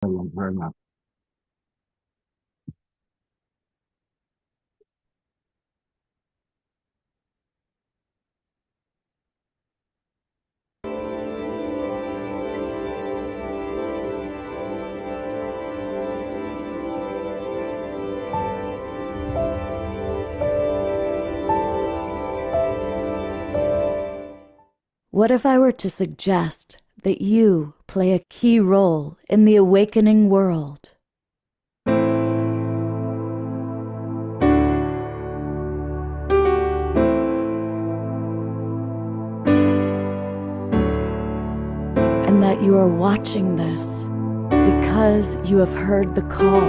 Very much. What if I were to suggest that you play a key role in the awakening world? And that you are watching this because you have heard the call.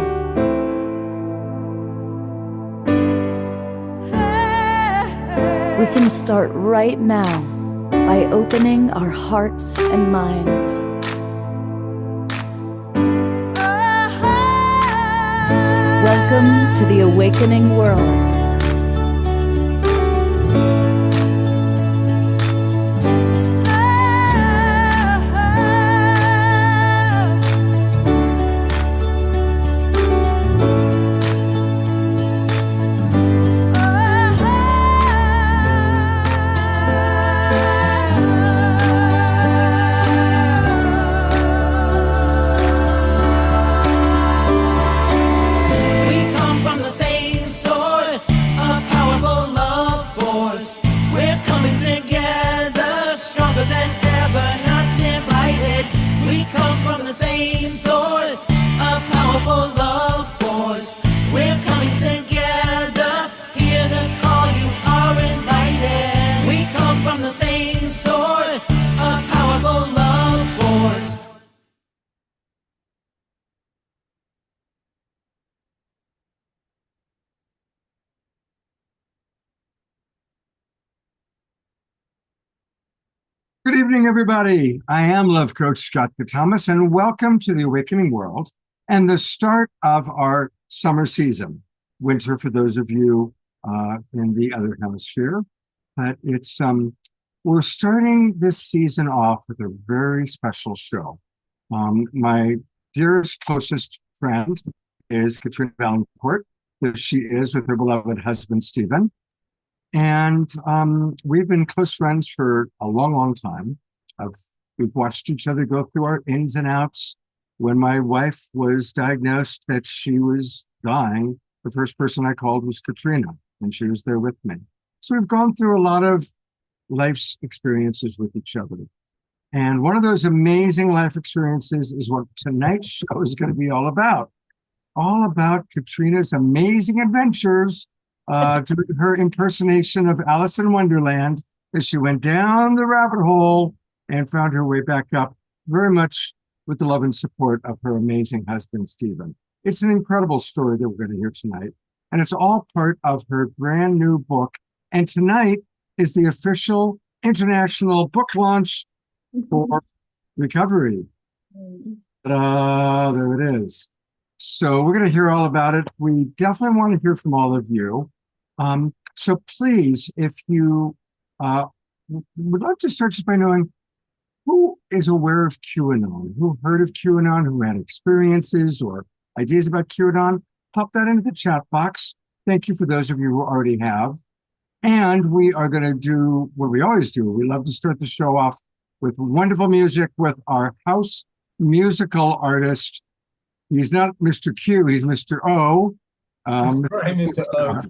We can start right now by opening our hearts and minds. Welcome to the awakening world. Good evening, everybody. I am Love Coach Scott Thomas, and welcome to the Awakening World and the start of our summer season. Winter for those of you in the other hemisphere. We're starting this season off with a very special show. My dearest, closest friend is Katrina Valancourt. There she is with her beloved husband, Stephen. And we've been close friends for a long, long time. We've watched each other go through our ins and outs. When my wife was diagnosed that she was dying, the first person I called was Katrina, and she was there with me. So we've gone through a lot of life's experiences with each other. And one of those amazing life experiences is what tonight's show is going to be all about Katrina's amazing adventures doing her impersonation of Alice in Wonderland as she went down the rabbit hole and found her way back up, very much with the love and support of her amazing husband, Stephen. It's an incredible story that we're going to hear tonight, and it's all part of her brand new book. And tonight is the official international book launch for REQOVERY. There it is. So we're going to hear all about it. We definitely want to hear from all of you. So please, if you would like to start just by knowing who is aware of QAnon, who heard of QAnon, who had experiences or ideas about QAnon, pop that into the chat box. Thank you for those of you who already have. And we are going to do what we always do. We love to start the show off with wonderful music with our house musical artist. He's not Mr. Q, he's Mr. O. Right, Mr. O.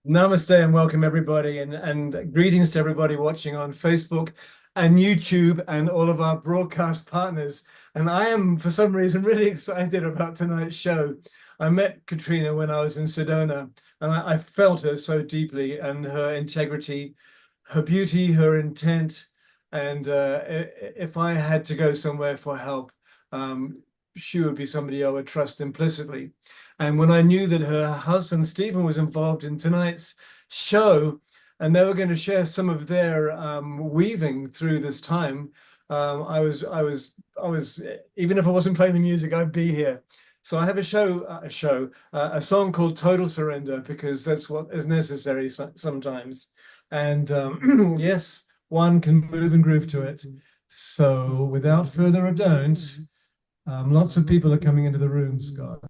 Namaste and welcome everybody, and greetings to everybody watching on Facebook and YouTube and all of our broadcast partners. And I am, for some reason, really excited about tonight's show. I met Katrina when I was in Sedona, and I felt her so deeply, and her integrity, her beauty, her intent. And if I had to go somewhere for help, she would be somebody I would trust implicitly. And when I knew that her husband, Stephen, was involved in tonight's show, and they were going to share some of their weaving through this time, I was, even if I wasn't playing the music, I'd be here. So I have a song called Total Surrender, because that's what is necessary sometimes. And yes, one can move and groove to it. So without further ado, Lots of people are coming into the room, Scott.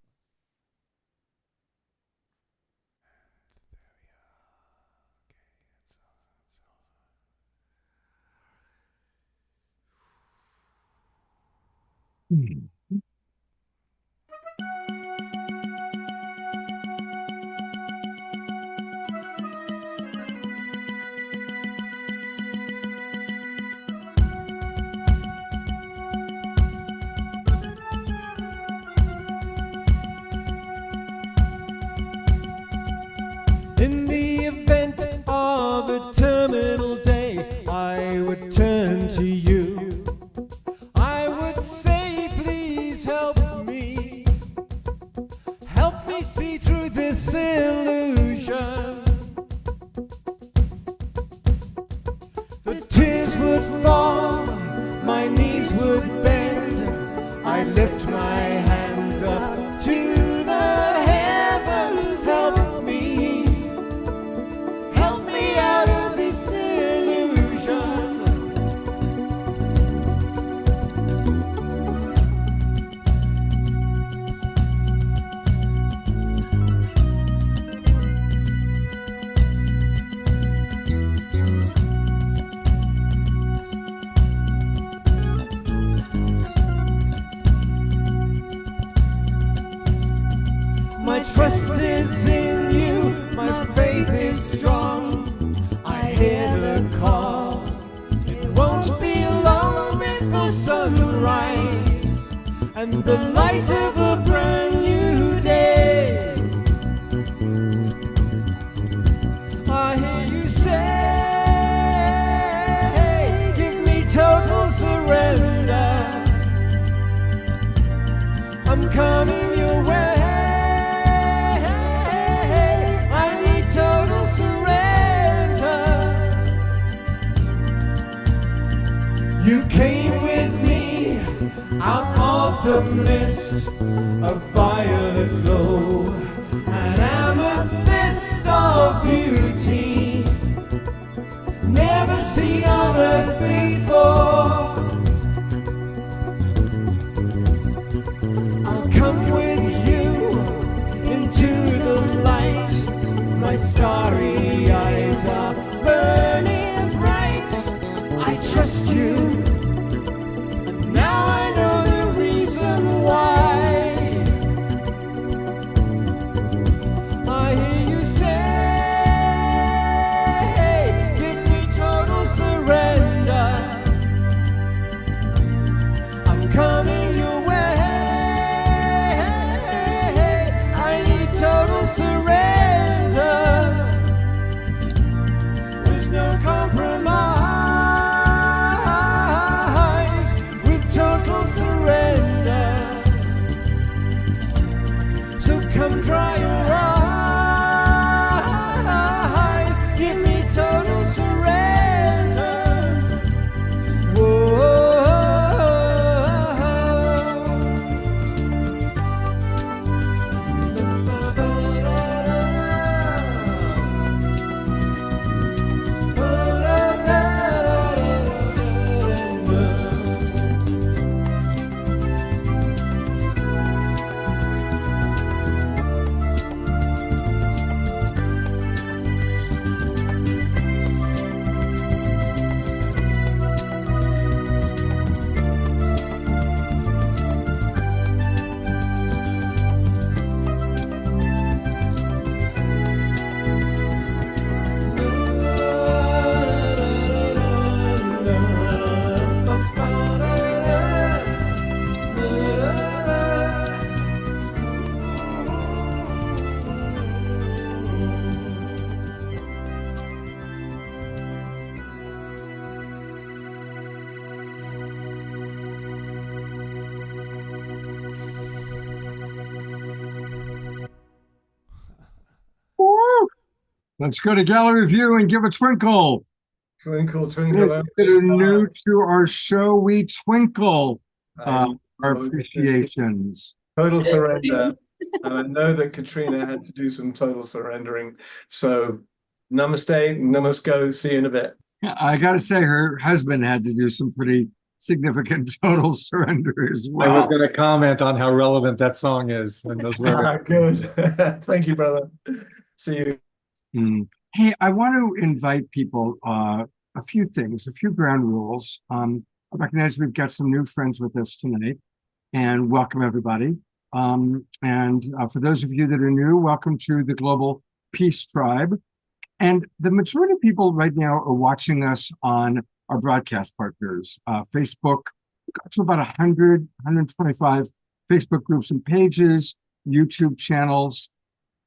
In the event of a terminal day, I would turn to you. I would say, please help me. Help me see through this illusion. The tears would fall, my knees would bend. I lift my hands up to the heavens. Help me. Help me out of this illusion. My trust is in you, my faith is strong. I hear the call, it won't be long before sunrise and the light of a brand new day. I hear you say, give me total surrender. I'm coming your way. You came with me out of the mist, a violet glow, an amethyst of beauty, never seen on earth before. I'll come with you into the light, my starry eyes are burning bright. I trust you. Now I know the reason why. I hear you say, give me total surrender. I'm coming your way. I need total surrender. There's no compromise. Come dry your eyes, give me total surrender. Whoa. Let's go to gallery view and give a twinkle. Twinkle, twinkle. That are new to our show, we twinkle our Oh, appreciations. Total surrender. And I know that Katrina had to do some total surrendering. So namaste, namasko, see you in a bit. I got to say, her husband had to do some pretty significant total surrender as I was well. going to comment on how relevant that song is and those lyrics. Good. Thank you, brother. See you. Hey, I want to invite people a few things, a few ground rules. I recognize we've got some new friends with us tonight, and welcome everybody. For those of you that are new, welcome to the Global Peace Tribe. And the majority of people right now are watching us on our broadcast partners, Facebook. We've got to about 100, 125 Facebook groups and pages, YouTube channels.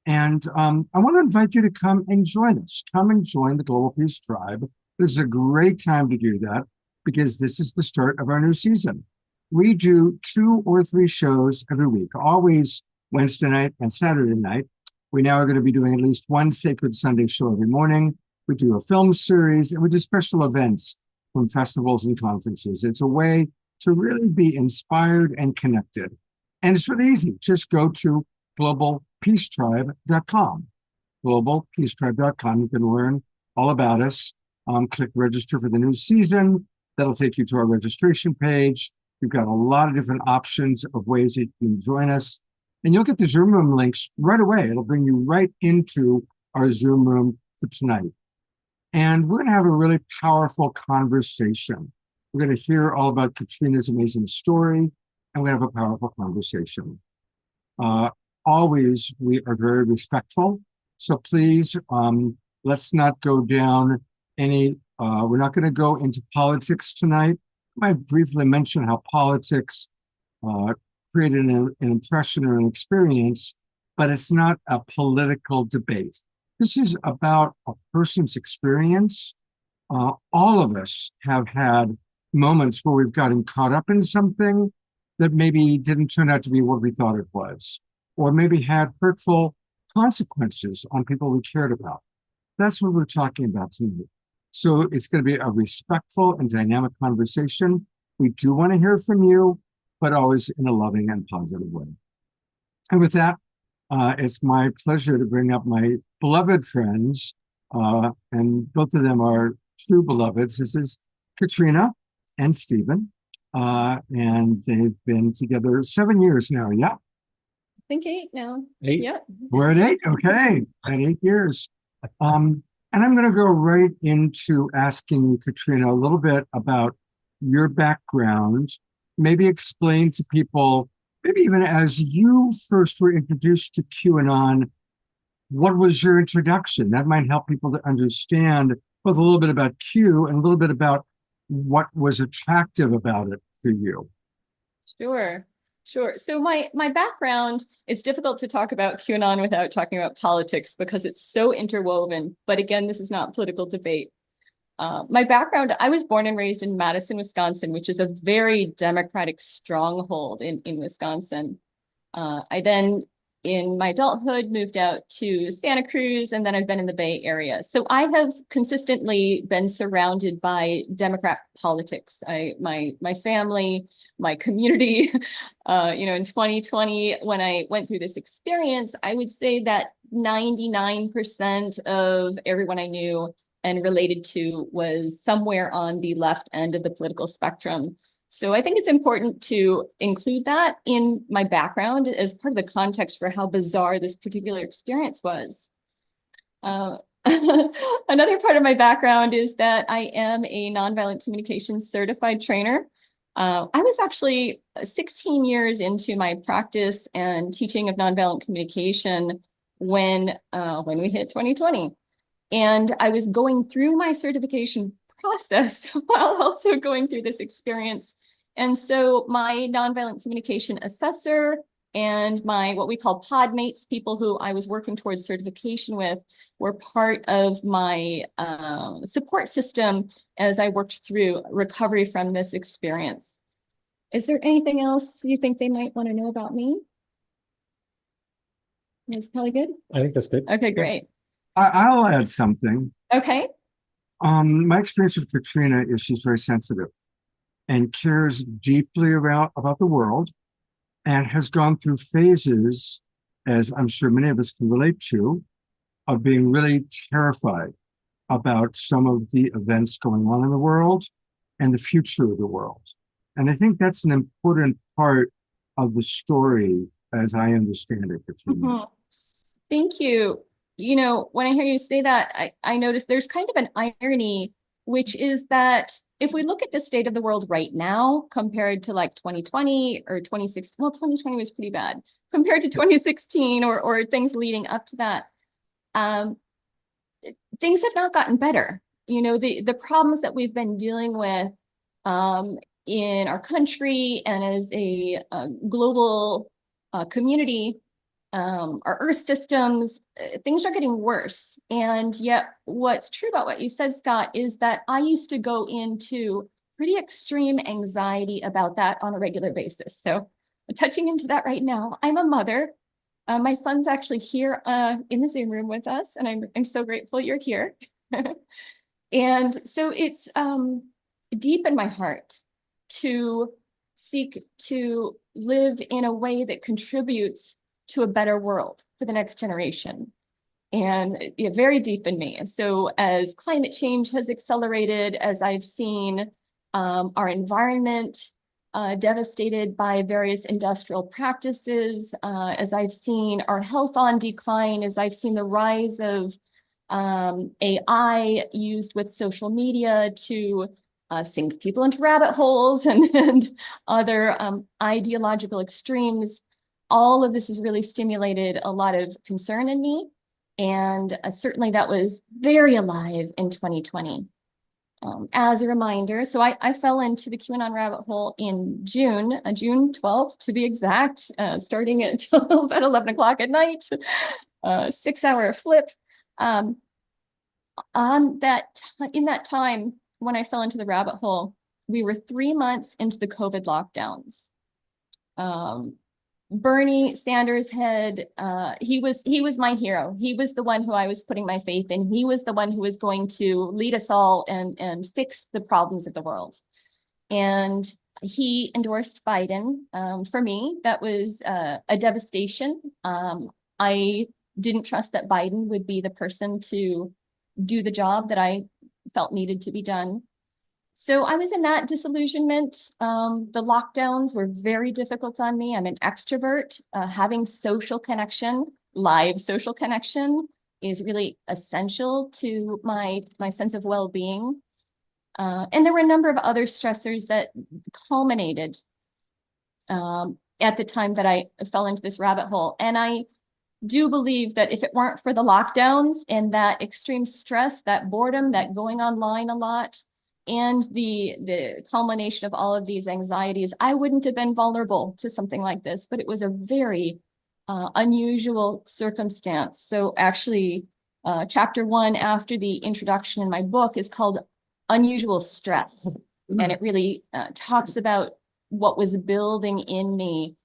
And I want to invite you to come and join us. Come and join the Global Peace Tribe. This is a great time to do that because this is the start of our new season. We do 2 or 3 shows every week, always Wednesday night and Saturday night. We now are going to be doing at least 1 Sacred Sunday show every morning. We do a film series and we do special events from festivals and conferences. It's a way to really be inspired and connected. And it's really easy. Just go to globalpeacetribe.com. Globalpeacetribe.com. You can learn all about us. Click register for the new season. That'll take you to our registration page. We've got a lot of different options of ways that you can join us. And you'll get the Zoom room links right away. It'll bring you right into our Zoom room for tonight. And we're going to have a really powerful conversation. We're going to hear all about Katrina's amazing story, and we're going to have a powerful conversation. Always, we are very respectful. So please, let's not go down any, we're not going to go into politics tonight. I might briefly mention how politics created an impression or an experience, but it's not a political debate. This is about a person's experience. All of us have had moments where we've gotten caught up in something that maybe didn't turn out to be what we thought it was, or maybe had hurtful consequences on people we cared about. That's what we're talking about tonight. So it's going to be a respectful and dynamic conversation. We do want to hear from you, but always in a loving and positive way. And with that, it's my pleasure to bring up my beloved friends, and both of them are true beloveds. This is Katrina and Stephen, and they've been together 7 years now, yeah? I think 8 now. 8? Yep. We're at 8, okay, at 8 years. And I'm going to go right into asking you, Katrina, a little bit about your background, maybe explain to people, maybe even as you first were introduced to QAnon, what was your introduction? That might help people to understand both a little bit about Q and a little bit about what was attractive about it for you. Sure. So my background is difficult to talk about QAnon without talking about politics because it's so interwoven. But again, this is not political debate. My background, I was born and raised in Madison, Wisconsin, which is a very Democratic stronghold in Wisconsin. I then, in my adulthood, moved out to Santa Cruz, and then I've been in the Bay Area. So I have consistently been surrounded by Democrat politics. My family, my community, in 2020, when I went through this experience, I would say that 99% of everyone I knew and related to was somewhere on the left end of the political spectrum. So I think it's important to include that in my background as part of the context for how bizarre this particular experience was. Another part of my background is that I am a nonviolent communications certified trainer. I was actually 16 years into my practice and teaching of nonviolent communication when we hit 2020. And I was going through my certification process while also going through this experience. And so my nonviolent communication assessor and my what we call pod mates, people who I was working towards certification with, were part of my support system as I worked through recovery from this experience. Is there anything else you think they might want to know about me? That's probably good. I think that's good. Okay, great. I'll add something. Okay. My experience with Katrina is she's very sensitive and cares deeply about the world and has gone through phases, as I'm sure many of us can relate to, of being really terrified about some of the events going on in the world and the future of the world. And I think that's an important part of the story as I understand it, Katrina. Mhm. Thank you. You know, when I hear you say that, I notice there's kind of an irony, which is that if we look at the state of the world right now, compared to like 2020 or 2016, well, 2020 was pretty bad, compared to 2016 or things leading up to that, um, things have not gotten better. You know, the problems that we've been dealing with in our country and as a global community, our earth systems, things are getting worse. And yet what's true about what you said, Scott, is that I used to go into pretty extreme anxiety about that on a regular basis. So I'm touching into that right now. I'm a mother. My son's actually here in the Zoom room with us, and I'm so grateful you're here. And so it's deep in my heart to seek to live in a way that contributes to a better world for the next generation. And very deep in me. And so as climate change has accelerated, as I've seen our environment devastated by various industrial practices, as I've seen our health on decline, as I've seen the rise of AI used with social media to sink people into rabbit holes and other ideological extremes, all of this has really stimulated a lot of concern in me. And certainly that was very alive in 2020. As a reminder, so I fell into the QAnon rabbit hole in June 12th to be exact, starting at about 11 o'clock at night, 6-hour flip. In that time, when I fell into the rabbit hole, we were 3 months into the COVID lockdowns. Bernie Sanders had, he was my hero. He was the one who I was putting my faith in. He was the one who was going to lead us all and fix the problems of the world. And he endorsed Biden. For me, that was a devastation. I didn't trust that Biden would be the person to do the job that I felt needed to be done. So I was in that disillusionment. The lockdowns were very difficult on me. I'm an extrovert. Having social connection, live social connection, is really essential to my sense of well-being. And there were a number of other stressors that culminated at the time that I fell into this rabbit hole. And I do believe that if it weren't for the lockdowns and that extreme stress, that boredom, that going online a lot, and the culmination of all of these anxieties, I wouldn't have been vulnerable to something like this. But it was a very unusual circumstance. So actually, chapter 1 after the introduction in my book is called Unusual Stress. And it really talks about what was building in me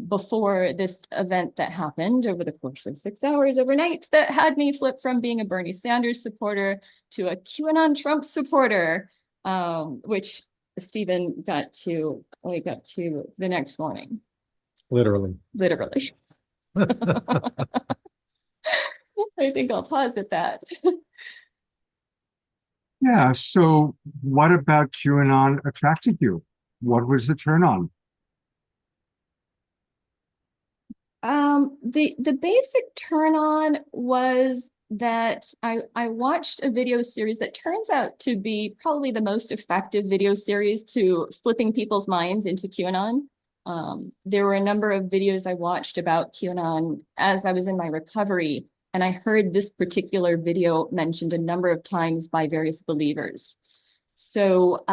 before this event that happened over the course of 6 hours overnight that had me flip from being a Bernie Sanders supporter to a QAnon Trump supporter, which Stephen got to wake up to the next morning. Literally. Literally. I think I'll pause at that. Yeah, so what about QAnon attracted you? What was the turn on? The basic turn on was that I watched a video series that turns out to be probably the most effective video series to flipping people's minds into QAnon. There were a number of videos I watched about QAnon as I was in my recovery, and I heard this particular video mentioned a number of times by various believers. So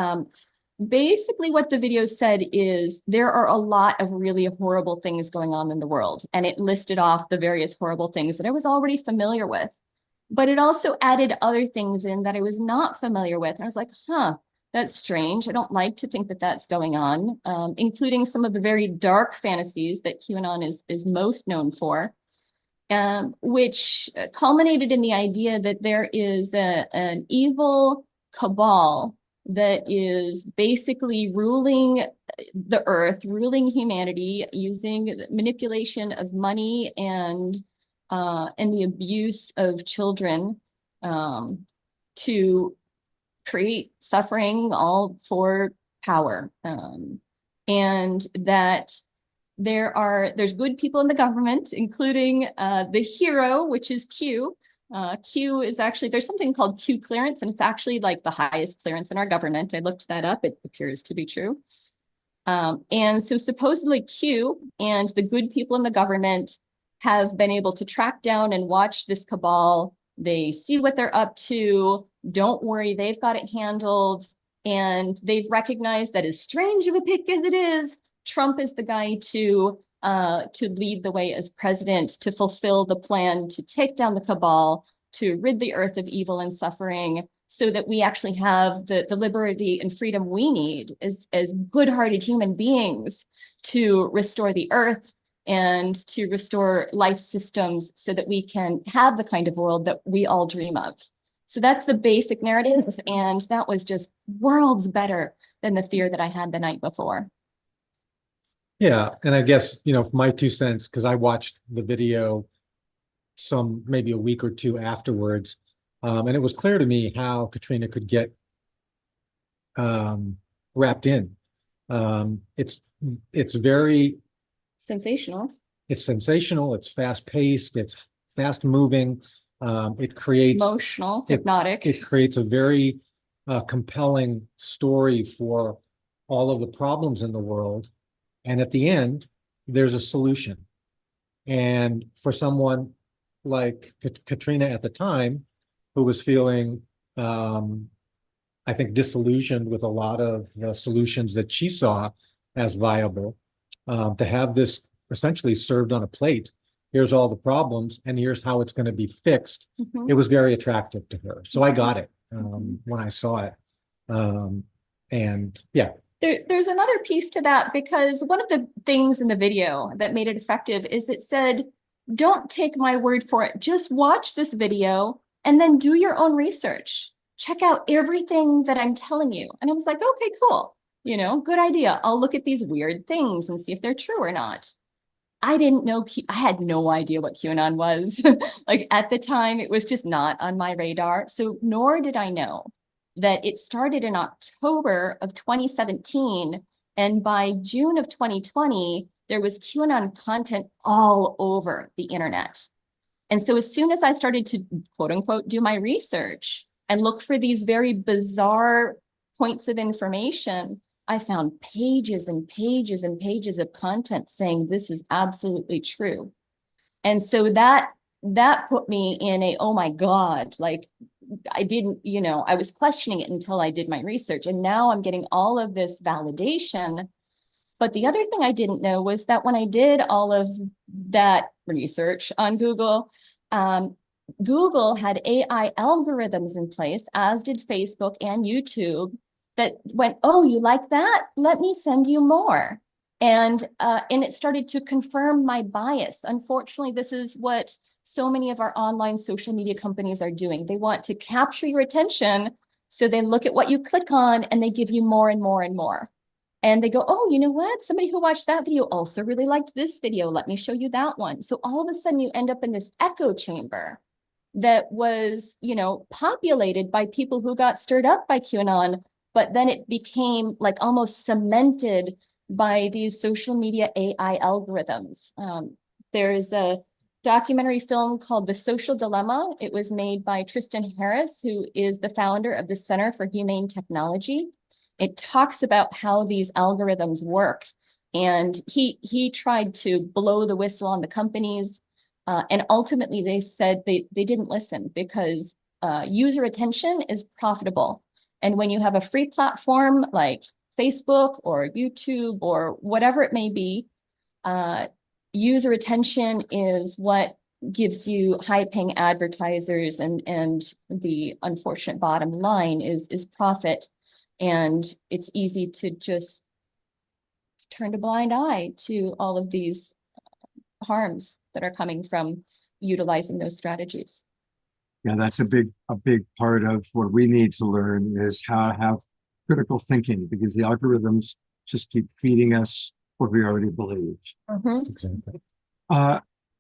basically what the video said is there are a lot of really horrible things going on in the world, and it listed off the various horrible things that I was already familiar with, but it also added other things in that I was not familiar with. And I was like, huh, that's strange. I don't like to think that that's going on, including some of the very dark fantasies that QAnon is most known for, which culminated in the idea that there is an evil cabal that is basically ruling the earth, ruling humanity, using manipulation of money and the abuse of children to create suffering, all for power, and that there's good people in the government, including the hero, which is Q. Q is actually, there's something called Q clearance, and it's actually like the highest clearance in our government. I looked that up. It appears to be true. And so supposedly Q and the good people in the government have been able to track down and watch this cabal. They see what they're up to. Don't worry, they've got it handled. And they've recognized that, as strange of a pick as it is, Trump is the guy to lead the way as president, to fulfill the plan, to take down the cabal, to rid the earth of evil and suffering, so that we actually have the liberty and freedom we need as good-hearted human beings to restore the earth and to restore life systems so that we can have the kind of world that we all dream of. So that's the basic narrative, and that was just worlds better than the fear that I had the night before. Yeah, and I guess, for my 2 cents, because I watched the video maybe a week or two afterwards, and it was clear to me how Katrina could get wrapped in. It's very sensational. It's sensational. It's fast paced. It's fast moving. It creates emotional, hypnotic. It creates a very compelling story for all of the problems in the world. And at the end, there's a solution. And for someone like Katrina at the time, who was feeling, I think, disillusioned with a lot of the solutions that she saw as viable, to have this essentially served on a plate. Here's all the problems, and here's how it's going to be fixed. Mm-hmm. It was very attractive to her. So I got it when I saw it. And yeah. There's another piece to that, because one of the things in the video that made it effective is it said, don't take my word for it. Just watch this video and then do your own research. Check out everything that I'm telling you. And I was like, okay, cool. Good idea. I'll look at these weird things and see if they're true or not. I didn't know, I had no idea what QAnon was. Like, at the time, it was just not on my radar. So nor did I know that it started in October of 2017. And by June of 2020, there was QAnon content all over the internet. And so as soon as I started to, quote unquote, do my research and look for these very bizarre points of information, I found pages and pages and pages of content saying this is absolutely true. And so that put me in a, oh my God, like, I didn't, I was questioning it until I did my research. And now I'm getting all of this validation. But the other thing I didn't know was that when I did all of that research on Google, Google had AI algorithms in place, as did Facebook and YouTube, that went, oh, you like that? Let me send you more. And it started to confirm my bias. Unfortunately, this is what so many of our online social media companies are doing. They want to capture your attention. So they look at what you click on and they give you more and more and more. And they go, oh, you know what? Somebody who watched that video also really liked this video. Let me show you that one. So all of a sudden you end up in this echo chamber that was, populated by people who got stirred up by QAnon, but then it became like almost cemented by these social media AI algorithms. There's a documentary film called The Social Dilemma. It was made by Tristan Harris, who is the founder of the Center for Humane Technology. It talks about how these algorithms work. And he tried to blow the whistle on the companies. And ultimately, they said they didn't listen, because user attention is profitable. And when you have a free platform like Facebook or YouTube or whatever it may be, user attention is what gives you high-paying advertisers, and the unfortunate bottom line is profit. And it's easy to just turn a blind eye to all of these harms that are coming from utilizing those strategies. Yeah, that's a big part of what we need to learn, is how to have critical thinking, because the algorithms just keep feeding us what we already believe. Mm-hmm. Exactly.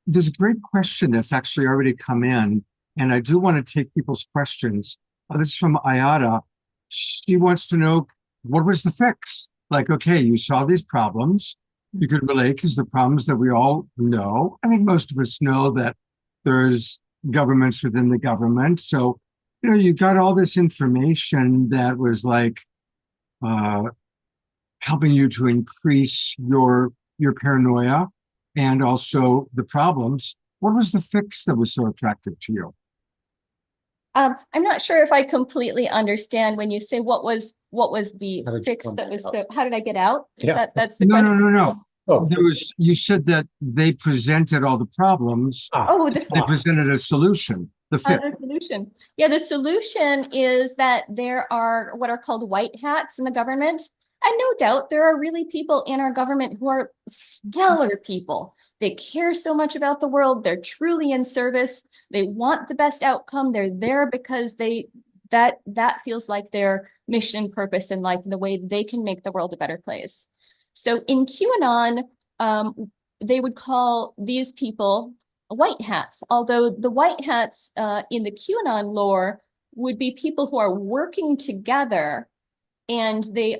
There's a great question that's actually already come in, and I do want to take people's questions. This is from Ayada. She wants to know, what was the fix? Like, okay, you saw these problems, you could relate because the problems that we all know, I think most of us know that there's governments within the government. So, you got all this information that was like uh, helping you to increase your paranoia and also the problems. What was the fix that was so attractive to you? I'm not sure if I completely understand when you say what was the How did you fix come that was out? so, how did I get out? Yeah. That's the No, question? no, no, no. Oh, You said that they presented all the problems. Oh, the They fix. presented a solution, the fix. The solution. Yeah, the solution is that there are what are called white hats in the government. And no doubt there are really people in our government who are stellar people. They care so much about the world. They're truly in service. They want the best outcome. They're there because that feels like their mission, purpose in life, and the way they can make the world a better place. So in QAnon, they would call these people white hats, although the white hats in the QAnon lore would be people who are working together, and they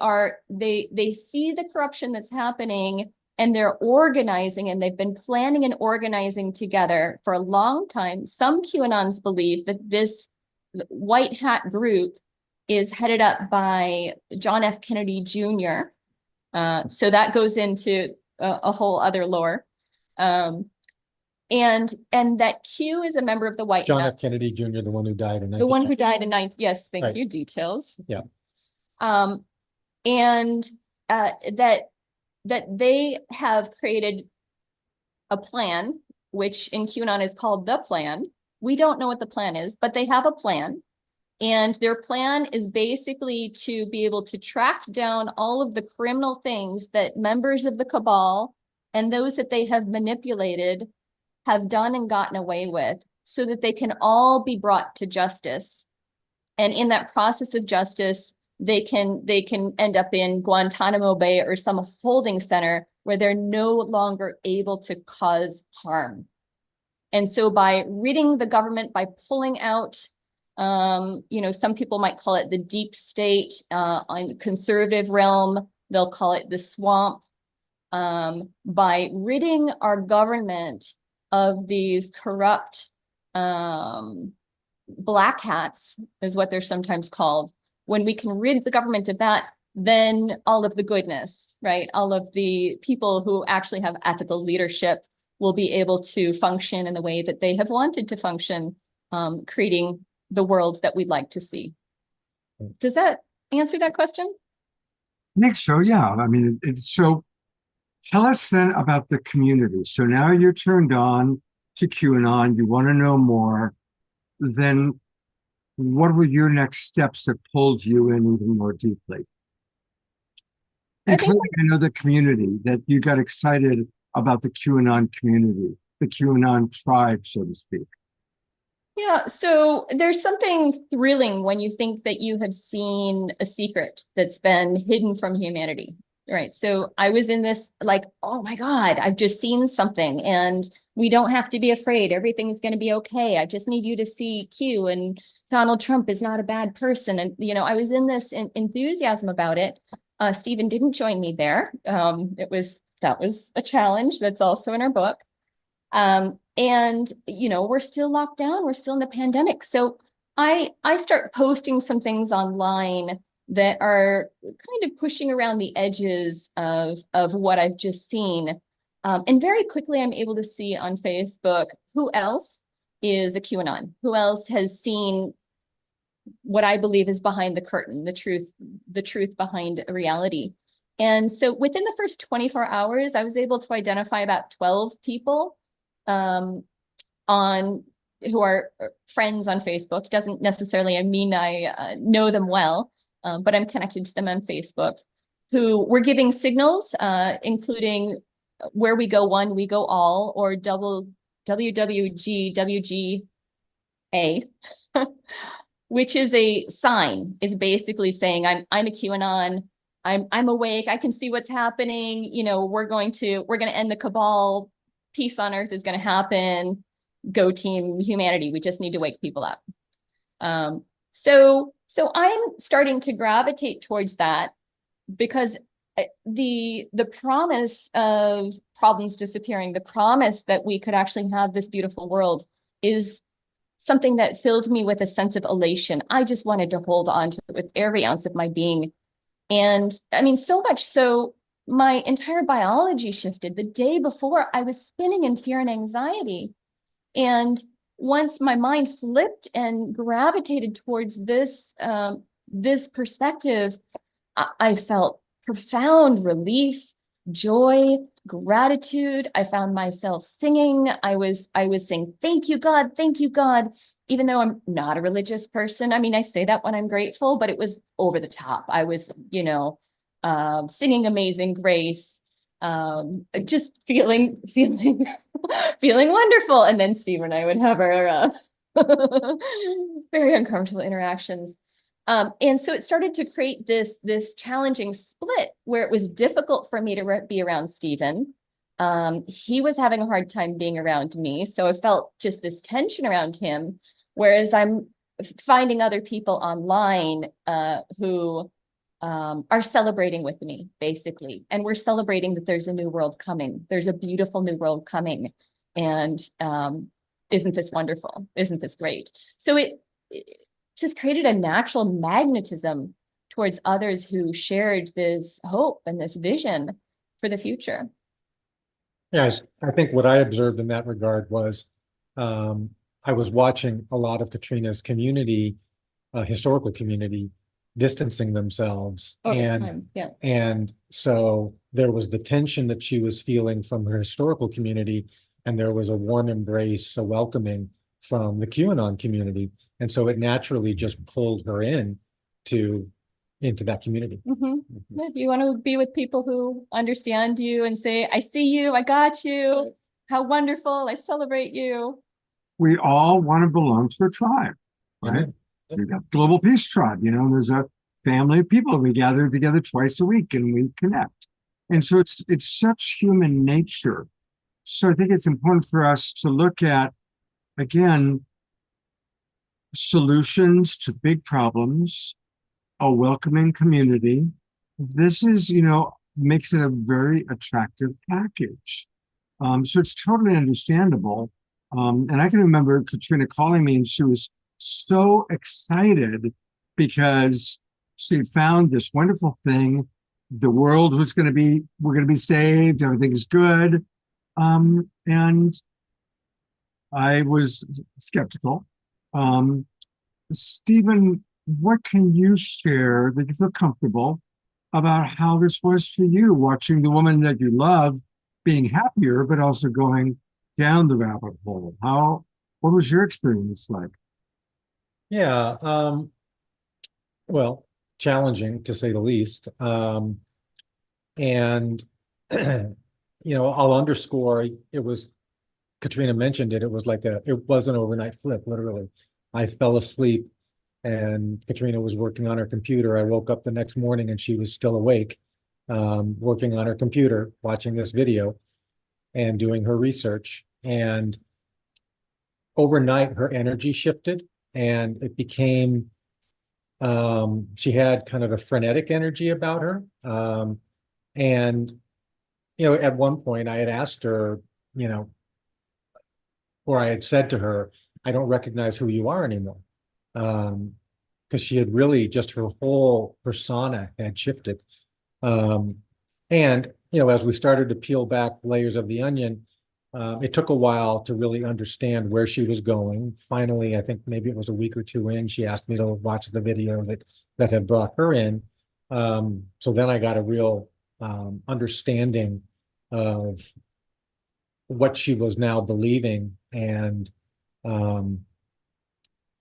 see the corruption that's happening, and they're organizing, and they've been planning and organizing together for a long time. Some QAnons believe that this white hat group is headed up by John F. Kennedy Jr. So that goes into a whole other lore. And that Q is a member of the White John F. Hats. Kennedy Jr., the one who died in The one 19. who died in 19, yes, thank Right. you, details. Yeah. And that they have created a plan, which in QAnon is called the plan. We don't know what the plan is, but they have a plan. And their plan is basically to be able to track down all of the criminal things that members of the cabal and those that they have manipulated have done and gotten away with, so that they can all be brought to justice. And in that process of justice, they can end up in Guantanamo Bay or some holding center where they're no longer able to cause harm. And so by ridding the government, by pulling out, some people might call it the deep state, on the conservative realm, they'll call it the swamp. By ridding our government of these corrupt black hats, is what they're sometimes called. When we can rid the government of that, then all of the goodness, right? All of the people who actually have ethical leadership will be able to function in the way that they have wanted to function, creating the world that we'd like to see. Does that answer that question? I think so, yeah. I mean, so tell us then about the community. So now you're turned on to QAnon, you want to know more. Then what were your next steps that pulled you in even more deeply? Including, I know, the community, that you got excited about the QAnon community, the QAnon tribe, so to speak. Yeah, so there's something thrilling when you think that you have seen a secret that's been hidden from humanity, right? So I was in this like, oh my God, I've just seen something, and we don't have to be afraid. Everything's going to be okay. I just need you to see Q, and Donald Trump is not a bad person. And, I was in this enthusiasm about it. Stephen didn't join me there. That was a challenge. That's also in our book. And we're still locked down, we're still in the pandemic. So I start posting some things online that are kind of pushing around the edges of what I've just seen. And very quickly I'm able to see on Facebook who else is a QAnon, who else has seen what I believe is behind the curtain, the truth behind reality. And so within the first 24 hours, I was able to identify about 12 people who are friends on Facebook. Doesn't necessarily mean I know them well, but I'm connected to them on Facebook, who were giving signals, including where we go one, we go all, or WWGWGA, which is a sign, is basically saying I'm a QAnon. I'm awake. I can see what's happening. We're going to end the cabal. Peace on earth is going to happen. Go team humanity. We just need to wake people up. So I'm starting to gravitate towards that. because the promise of problems disappearing, the promise that we could actually have this beautiful world is something that filled me with a sense of elation. I just wanted to hold on to it with every ounce of my being. And I mean, so much so, my entire biology shifted. The day before, I was spinning in fear and anxiety. And once my mind flipped and gravitated towards this perspective, I felt profound relief, joy, gratitude. I found myself singing. I was saying, thank you, God, even though I'm not a religious person. I mean, I say that when I'm grateful, but it was over the top. I was, singing Amazing Grace, just feeling wonderful. And then Steve and I would have our very uncomfortable interactions. And so it started to create this challenging split where it was difficult for me to be around Stephen. He was having a hard time being around me. So I felt just this tension around him, whereas I'm finding other people online who are celebrating with me, basically. And we're celebrating that there's a new world coming. There's a beautiful new world coming. And isn't this wonderful? Isn't this great? So it just created a natural magnetism towards others who shared this hope and this vision for the future. Yes, I think what I observed in that regard was I was watching a lot of Katrina's community, historical community, distancing themselves. And so there was the tension that she was feeling from her historical community, and there was a warm embrace, a welcoming from the QAnon community. And so it naturally just pulled her into that community. You want to be with people who understand you and say, I see you, I got you, how wonderful, I celebrate you. We all want to belong to a tribe, right? We've got Global Peace Tribe, there's a family of people. We gather together twice a week and we connect. And so it's such human nature. So I think it's important for us to look at, again, solutions to big problems, a welcoming community. This is, makes it a very attractive package. So it's totally understandable. And I can remember Katrina calling me and she was so excited because she found this wonderful thing. The world we're going to be saved. Everything is good. And I was skeptical. Stephen, what can you share that you feel comfortable about how this was for you, watching the woman that you love being happier, but also going down the rabbit hole? What was your experience like? Yeah, well, challenging to say the least. And I'll underscore, Katrina mentioned it, it was an overnight flip, literally. I fell asleep and Katrina was working on her computer. I woke up the next morning and she was still awake, working on her computer, watching this video and doing her research. And overnight, her energy shifted and it became, she had kind of a frenetic energy about her. And at one point I had asked her, or I had said to her, I don't recognize who you are anymore. Because she had really, just her whole persona had shifted. And, as we started to peel back layers of the onion, it took a while to really understand where she was going. Finally, I think maybe it was a week or two in, she asked me to watch the video that had brought her in. So then I got a real understanding of what she was now believing, and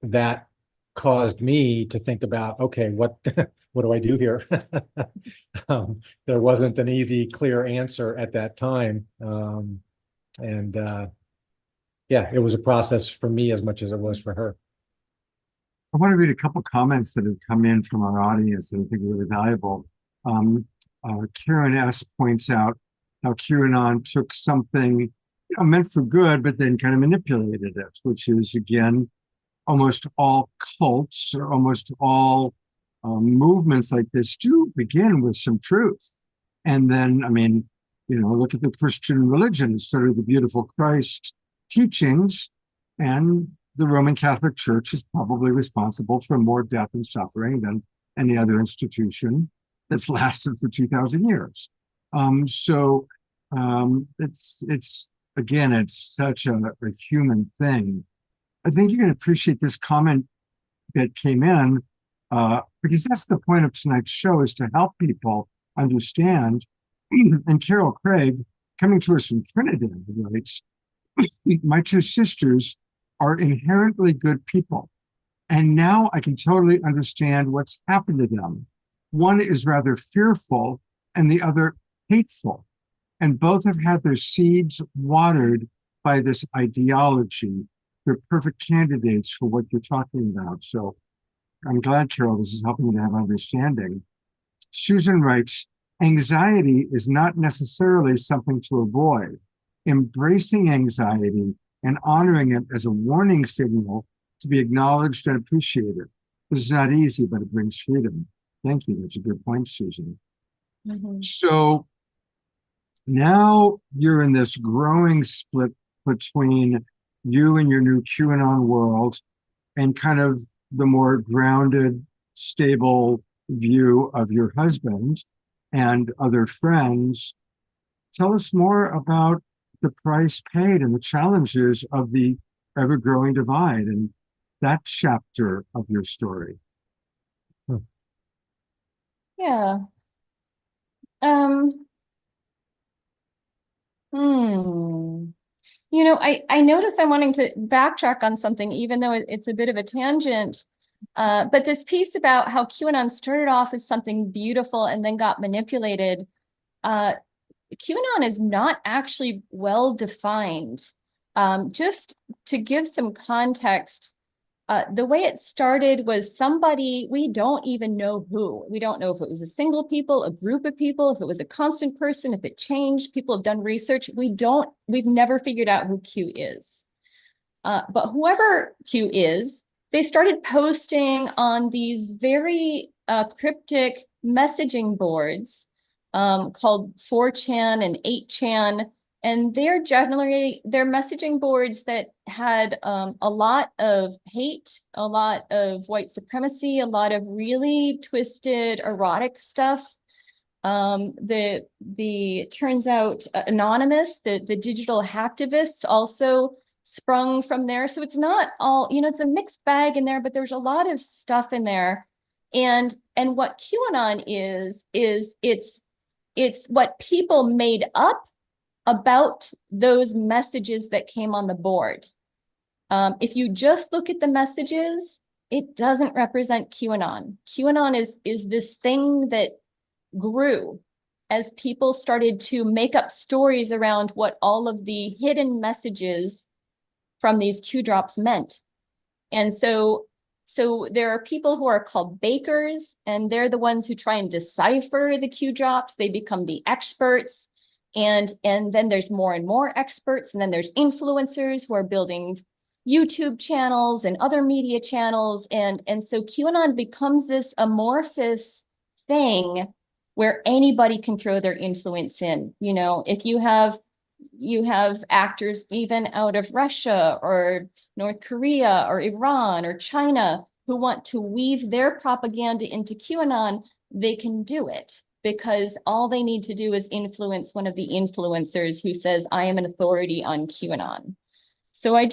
that caused me to think about, okay, what do I do here? There wasn't an easy, clear answer at that time. It was a process for me as much as it was for her. I want to read a couple comments that have come in from our audience that I think are really valuable. Karen S. points out how QAnon took something meant for good, but then kind of manipulated it, which is, again, almost all cults or almost all movements like this do begin with some truth. And then, I mean, look at the Christian religion. It started with the beautiful Christ teachings, and the Roman Catholic Church is probably responsible for more death and suffering than any other institution that's lasted for 2,000 years. It's again, it's such a human thing. I think you can appreciate this comment that came in, because that's the point of tonight's show, is to help people understand. And Carol Craig, coming to us from Trinidad, writes, my two sisters are inherently good people, and now I can totally understand what's happened to them. One is rather fearful and the other hateful, and both have had their seeds watered by this ideology. They're perfect candidates for what you're talking about. So I'm glad, Carol, this is helping you to have understanding. Susan writes, anxiety is not necessarily something to avoid. Embracing anxiety and honoring it as a warning signal to be acknowledged and appreciated. This is not easy, but it brings freedom. Thank you. That's a good point, Susan. So now you're in this growing split between you and your new QAnon world and kind of the more grounded, stable view of your husband and other friends. Tell us more about the price paid and the challenges of the ever-growing divide and that chapter of your story. Yeah. I notice I'm wanting to backtrack on something, even though it's a bit of a tangent. But this piece about how QAnon started off as something beautiful and then got manipulated. QAnon is not actually well defined. Just to give some context, the way it started was somebody, we don't even know who. We don't know if it was a single people, a group of people, if it was a constant person, if it changed. People have done research. We've never figured out who Q is. But whoever Q is, they started posting on these very cryptic messaging boards called 4chan and 8chan. And they're messaging boards that had a lot of hate, a lot of white supremacy, a lot of really twisted erotic stuff. The turns out Anonymous, the digital hacktivists, also sprung from there. So it's not all, it's a mixed bag in there, but there's a lot of stuff in there. And what QAnon is it's what people made up about those messages that came on the board. If you just look at the messages, it doesn't represent QAnon. QAnon is this thing that grew as people started to make up stories around what all of the hidden messages from these Q drops meant. And so there are people who are called bakers, and they're the ones who try and decipher the Q drops. They become the experts. And then there's more and more experts. And then there's influencers who are building YouTube channels and other media channels. And so QAnon becomes this amorphous thing where anybody can throw their influence in. If you have actors even out of Russia or North Korea or Iran or China who want to weave their propaganda into QAnon, they can do it, because all they need to do is influence one of the influencers who says, I am an authority on QAnon. So I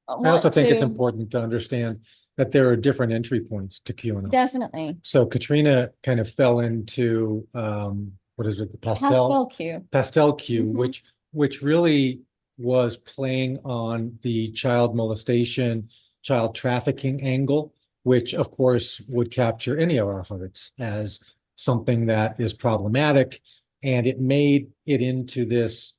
also think it's important to understand that there are different entry points to QAnon. Definitely. So Katrina kind of fell into, what is it? The Pastel Q. Pastel Q, which really was playing on the child molestation, child trafficking angle, which of course would capture any of our hearts as something that is problematic. And it made it into this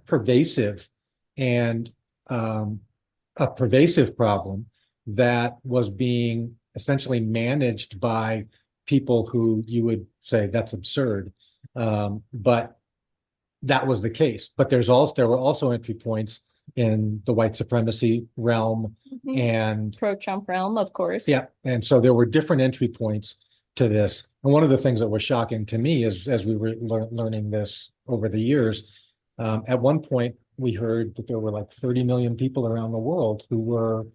pervasive and a pervasive problem that was being essentially managed by people who you would say that's absurd. But that was the case. But there were also entry points in the white supremacy realm. Mhm. And Pro-Trump realm, of course. yeah, and so there were different entry points to this. And one of the things that was shocking to me is, as we were learning this over the years, at one point we heard that there were like 30 million people around the world who were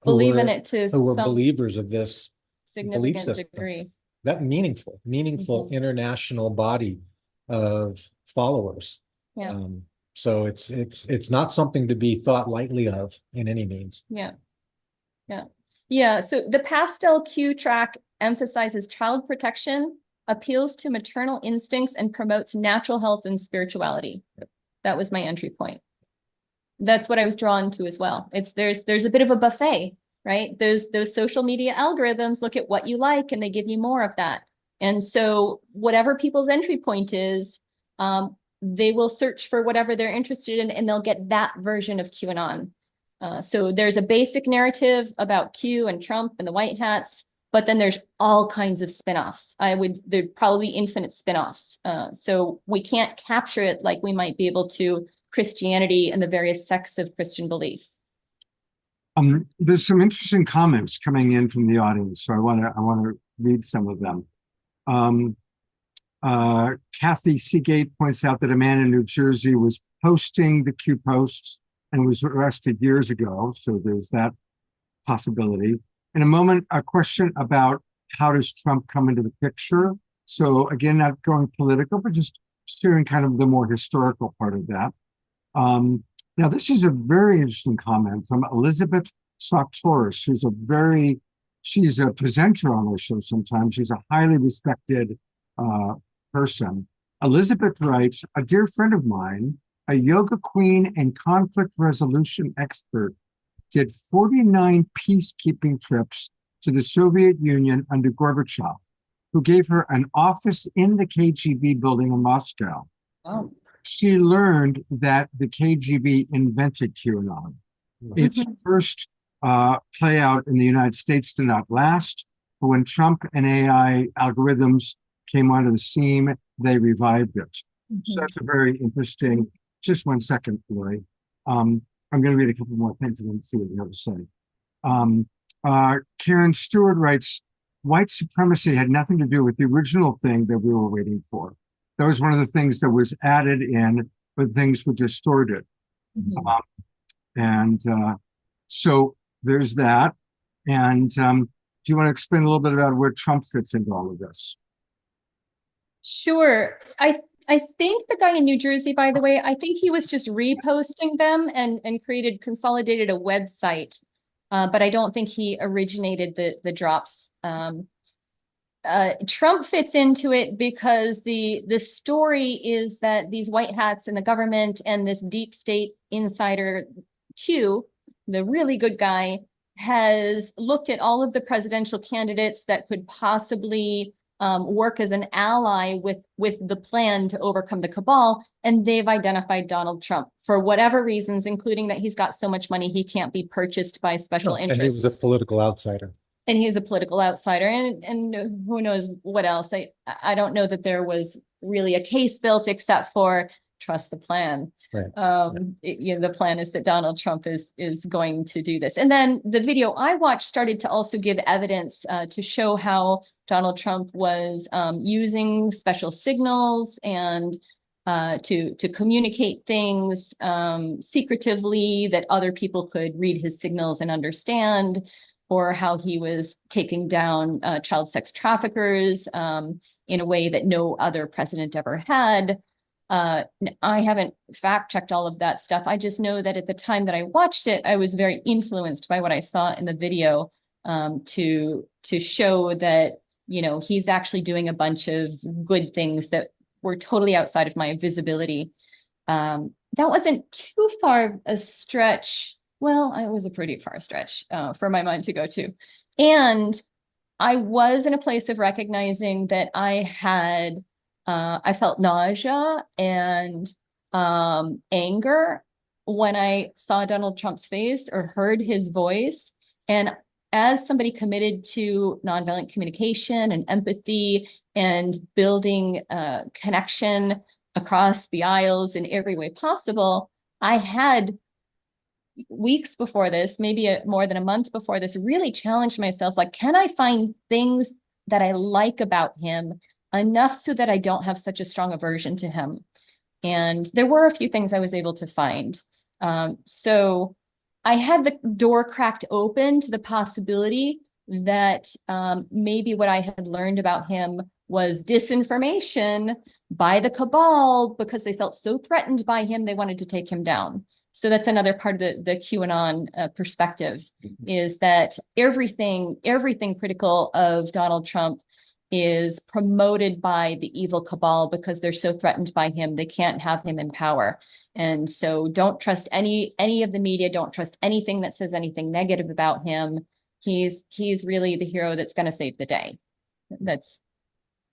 Believe in it to who were some believers of this belief significant system. degree. That meaningful Mhm. international body of followers. Yeah. So it's not something to be thought lightly of in any means. Yeah. Yeah. Yeah. So the pastel Q track emphasizes child protection, appeals to maternal instincts, and promotes natural health and spirituality. That was my entry point. That's what I was drawn to as well. It's there's a bit of a buffet, right? Those social media algorithms look at what you like and they give you more of that. And so whatever people's entry point is, they will search for whatever they're interested in and they'll get that version of QAnon. So there's a basic narrative about Q and Trump and the white hats, but then there's all kinds of spinoffs. There'd probably infinite spinoffs. So we can't capture it like we might be able to Christianity and the various sects of Christian belief. There's some interesting comments coming in from the audience, so I want to read some of them. Kathy Seagate points out that a man in New Jersey was posting the Q posts and was arrested years ago, so there's that possibility. In a moment, a question about how does Trump come into the picture? So again, not going political, but just sharing kind of the more historical part of that. Now, this is a very interesting comment from Elizabeth Sartoris, she's a presenter on our show sometimes. She's a highly respected person. Elizabeth writes, a dear friend of mine, a yoga queen and conflict resolution expert, did 49 peacekeeping trips to the Soviet Union under Gorbachev, who gave her an office in the KGB building in Moscow. Oh. She learned that the KGB invented QAnon. Its first play out in the United States did not last, but when Trump and AI algorithms came onto the scene, they revived it. So that's a very interesting, just 1 second, Lori. I'm going to read a couple more things and then see what you have to say. Karen Stewart writes, white supremacy had nothing to do with the original thing that we were waiting for. That was one of the things that was added in, but things were distorted. So there's that. And do you want to explain a little bit about where Trump fits into all of this? Sure. I think the guy in New Jersey, by the way, I think he was just reposting them and consolidated a website, but I don't think he originated the drops. Trump fits into it because the story is that these white hats in the government and this deep state insider Q, the really good guy, has looked at all of the presidential candidates that could possibly work as an ally with the plan to overcome the cabal, and they've identified Donald Trump for whatever reasons, including that he's got so much money he can't be purchased by special interests. And he was a political outsider. And he's a political outsider, and who knows what else. I don't know that there was really a case built except for trust the plan. Right. The plan is that Donald Trump is going to do this. And then the video I watched started to also give evidence to show how Donald Trump was using special signals and to communicate things secretively that other people could read his signals and understand, or how he was taking down child sex traffickers in a way that no other president ever had. I haven't fact checked all of that stuff. I just know that at the time that I watched it, I was very influenced by what I saw in the video to show that, he's actually doing a bunch of good things that were totally outside of my visibility. That wasn't too far a stretch. Well, it was a pretty far stretch for my mind to go to. And I was in a place of recognizing that I felt nausea and anger when I saw Donald Trump's face or heard his voice. And as somebody committed to nonviolent communication and empathy and building connection across the aisles in every way possible, I had weeks before this, maybe more than a month before this, really challenged myself, like, can I find things that I like about him enough so that I don't have such a strong aversion to him? And there were a few things I was able to find. So I had the door cracked open to the possibility that maybe what I had learned about him was disinformation by the cabal, because they felt so threatened by him, they wanted to take him down. So that's another part of the QAnon perspective, is that everything critical of Donald Trump is promoted by the evil cabal because they're so threatened by him. They can't have him in power. And so don't trust any of the media. Don't trust anything that says anything negative about him. He's really the hero that's going to save the day. That's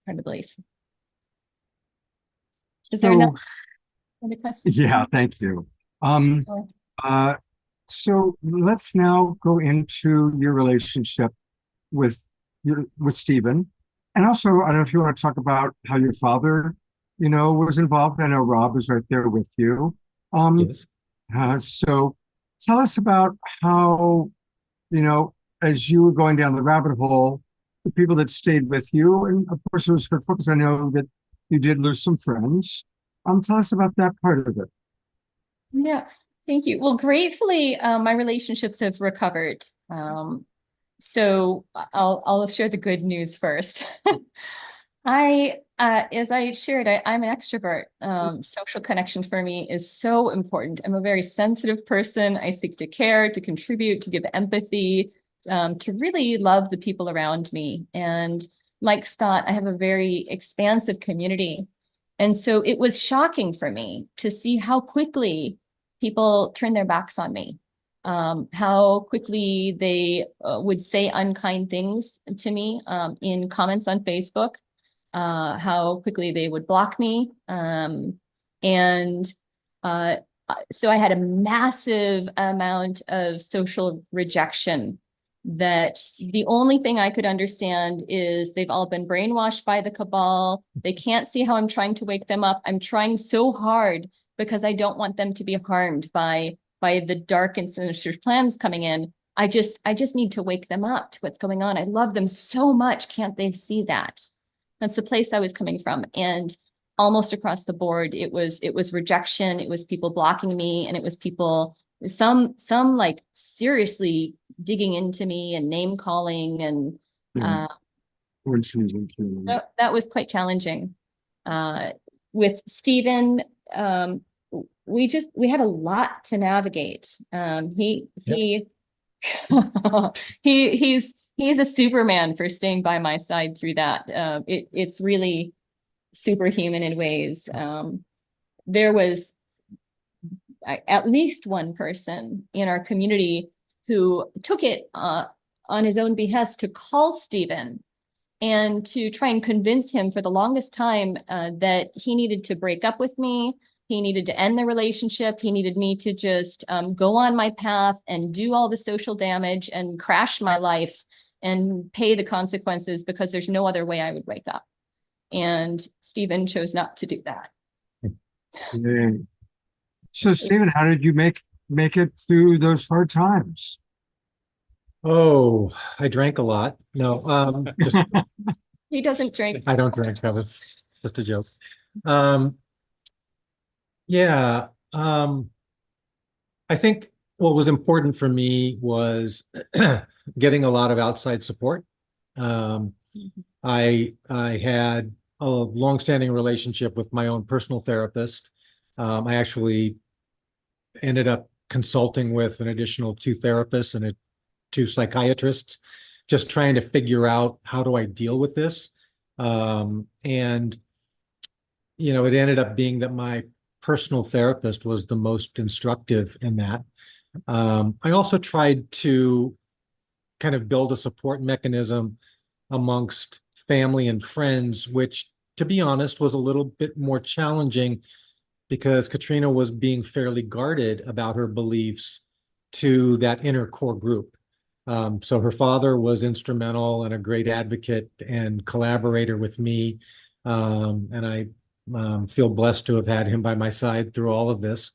part of the belief. Is there no other questions? Yeah, thank you. So let's now go into your relationship with Stephen. And also, I don't know if you want to talk about how your father, was involved. I know Rob is right there with you. Yes. So tell us about how, as you were going down the rabbit hole, the people that stayed with you, and of course it was hurtful because I know that you did lose some friends. Tell us about that part of it. Yeah, thank you. Well, gratefully, my relationships have recovered. So I'll share the good news first. As I shared, I'm an extrovert. Social connection for me is so important. I'm a very sensitive person. I seek to care, to contribute, to give empathy, to really love the people around me. And like Scott, I have a very expansive community. And so it was shocking for me to see how quickly people turn their backs on me. How quickly they would say unkind things to me in comments on Facebook, how quickly they would block me. So I had a massive amount of social rejection that the only thing I could understand is they've all been brainwashed by the cabal. They can't see how I'm trying to wake them up. I'm trying so hard because I don't want them to be harmed by the dark and sinister plans coming in. I just need to wake them up to what's going on. I love them so much. Can't they see that? That's the place I was coming from. And almost across the board, it was rejection. It was people blocking me, and it was people, some like seriously digging into me and name calling. And that was quite challenging. With Stephen, we had a lot to navigate. He's a Superman for staying by my side through that. It's really superhuman in ways. There was at least one person in our community who took it on his own behest to call Stephen and to try and convince him for the longest time that he needed to break up with me. He needed to end the relationship. He needed me to just go on my path and do all the social damage and crash my life and pay the consequences, because there's no other way I would wake up. And Stephen chose not to do that. Yeah. So Stephen, how did you make it through those hard times? Oh, I drank a lot. No, just He doesn't drink. I don't drink. That was just a joke. Yeah. I think what was important for me was getting a lot of outside support. I had a longstanding relationship with my own personal therapist. I actually ended up consulting with an additional 2 therapists and 2 psychiatrists, just trying to figure out, how do I deal with this? And it ended up being that my personal therapist was the most instructive in that. I also tried to kind of build a support mechanism amongst family and friends, which, to be honest, was a little bit more challenging because Katrina was being fairly guarded about her beliefs to that inner core group. So her father was instrumental and a great advocate and collaborator with me. And I feel blessed to have had him by my side through all of this.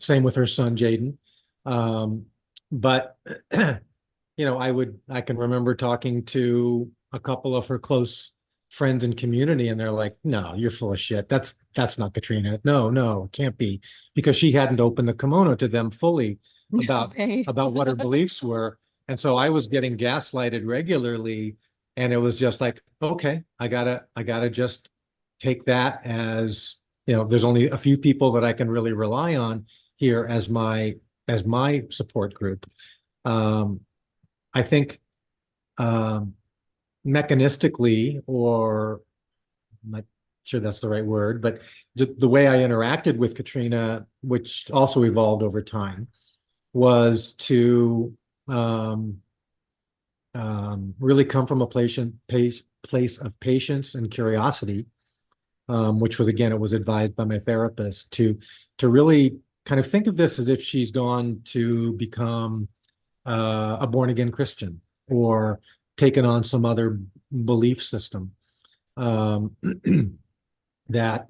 Same with her son, Jaden. But I can remember talking to a couple of her close friends and community, and they're like, no, you're full of shit. That's not Katrina. No, it can't be, because she hadn't opened the kimono to them fully about Okay. what her beliefs were. And so I was getting gaslighted regularly, and it was just like, okay, I gotta just take that as, there's only a few people that I can really rely on here as my support group. I think mechanistically, or I'm not sure that's the right word, but the way I interacted with Katrina, which also evolved over time, was to really come from a place of patience and curiosity, which was, again, it was advised by my therapist to really kind of think of this as if she's gone to become a born-again Christian, or taken on some other belief system that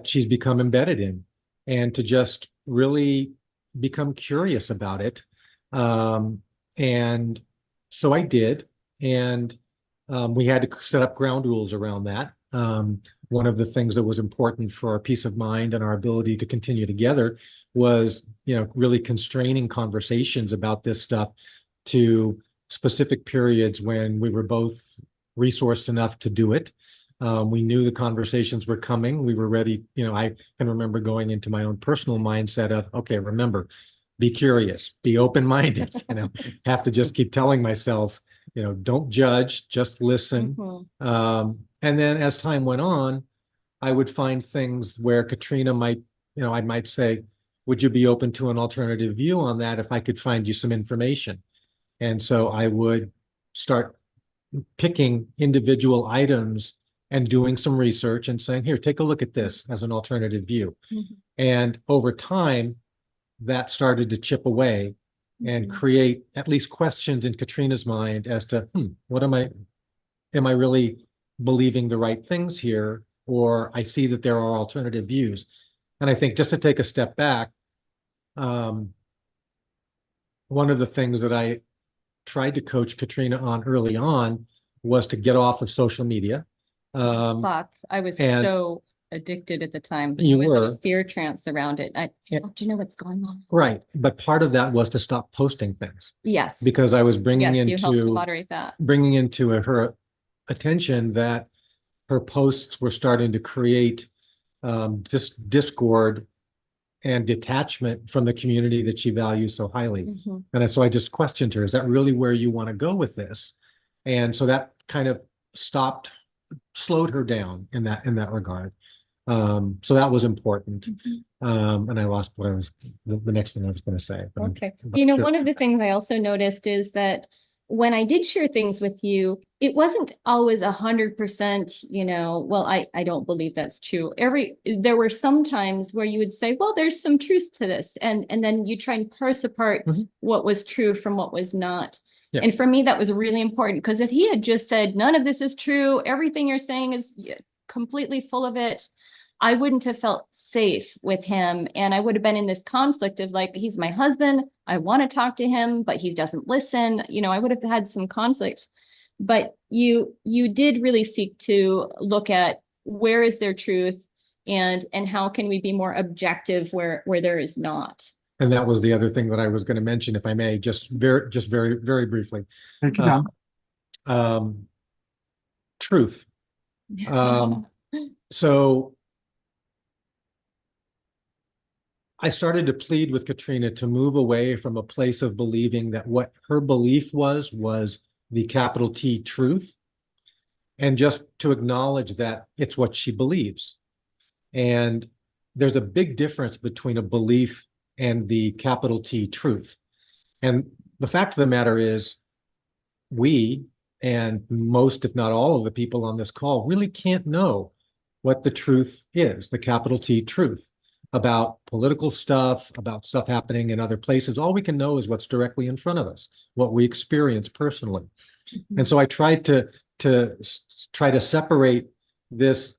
she's become embedded in, and to just really become curious about it. And so I did, and we had to set up ground rules around that. One of the things that was important for our peace of mind and our ability to continue together was, really constraining conversations about this stuff to specific periods when we were both resourced enough to do it. We knew the conversations were coming. We were ready. I can remember going into my own personal mindset of, okay, remember, be curious, be open-minded, have to just keep telling myself, don't judge, just listen. Mhm. And then as time went on, I would find things where Katrina might, I might say, would you be open to an alternative view on that if I could find you some information? And so I would start picking individual items and doing some research and saying, here, take a look at this as an alternative view. Mhm. And over time, that started to chip away and create at least questions in Katrina's mind as to, what am I really believing the right things here? Or I see that there are alternative views. And I think, just to take a step back, one of the things that I tried to coach Katrina on early on was to get off of social media. Fuck, I was and- so addicted at the time. You I was in were. a fear trance around it. Yeah. Do you know what's going on? Right. But part of that was to stop posting things, Yes. because I was bringing Yes, you helped into moderate that. her attention that her posts were starting to create discord and detachment from the community that she values so highly. Mhm. And so I just questioned her, is that really where you want to go with this? And so that kind of slowed her down in that regard. So that was important. And I lost what I was, the next thing I was going to say. But Okay. sure. One of the things I also noticed is that when I did share things with you, it wasn't always 100%, well, I don't believe that's true. There were some times where you would say, well, there's some truth to this. And then you try and parse apart what was true from what was not. Yeah. And for me, that was really important, because if he had just said, none of this is true, everything you're saying is completely full of it, I wouldn't have felt safe with him. And I would have been in this conflict of like, he's my husband, I want to talk to him, but he doesn't listen. I would have had some conflict. But you did really seek to look at where is there truth, and how can we be more objective where there is not. And that was the other thing that I was going to mention, if I may, just very, very briefly. Thank you, Tom. Truth. So I started to plead with Katrina to move away from a place of believing that what her belief was the capital T truth, and just to acknowledge that it's what she believes. And there's a big difference between a belief and the capital T truth. And the fact of the matter is, we, and most, if not all, of the people on this call really can't know what the truth is, the capital T truth, about political stuff, about stuff happening in other places. All we can know is what's directly in front of us, what we experience personally. And so I tried to try to separate this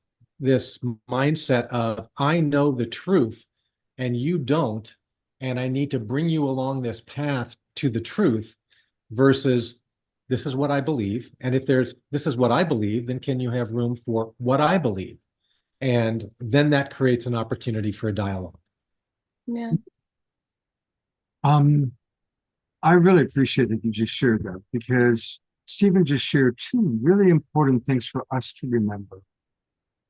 mindset of, I know the truth, and you don't, and I need to bring you along this path to the truth versus this is what I believe. And if this is what I believe, then can you have room for what I believe? And then that creates an opportunity for a dialogue. Yeah. I really appreciate that you just shared that, because Stephen just shared two really important things for us to remember.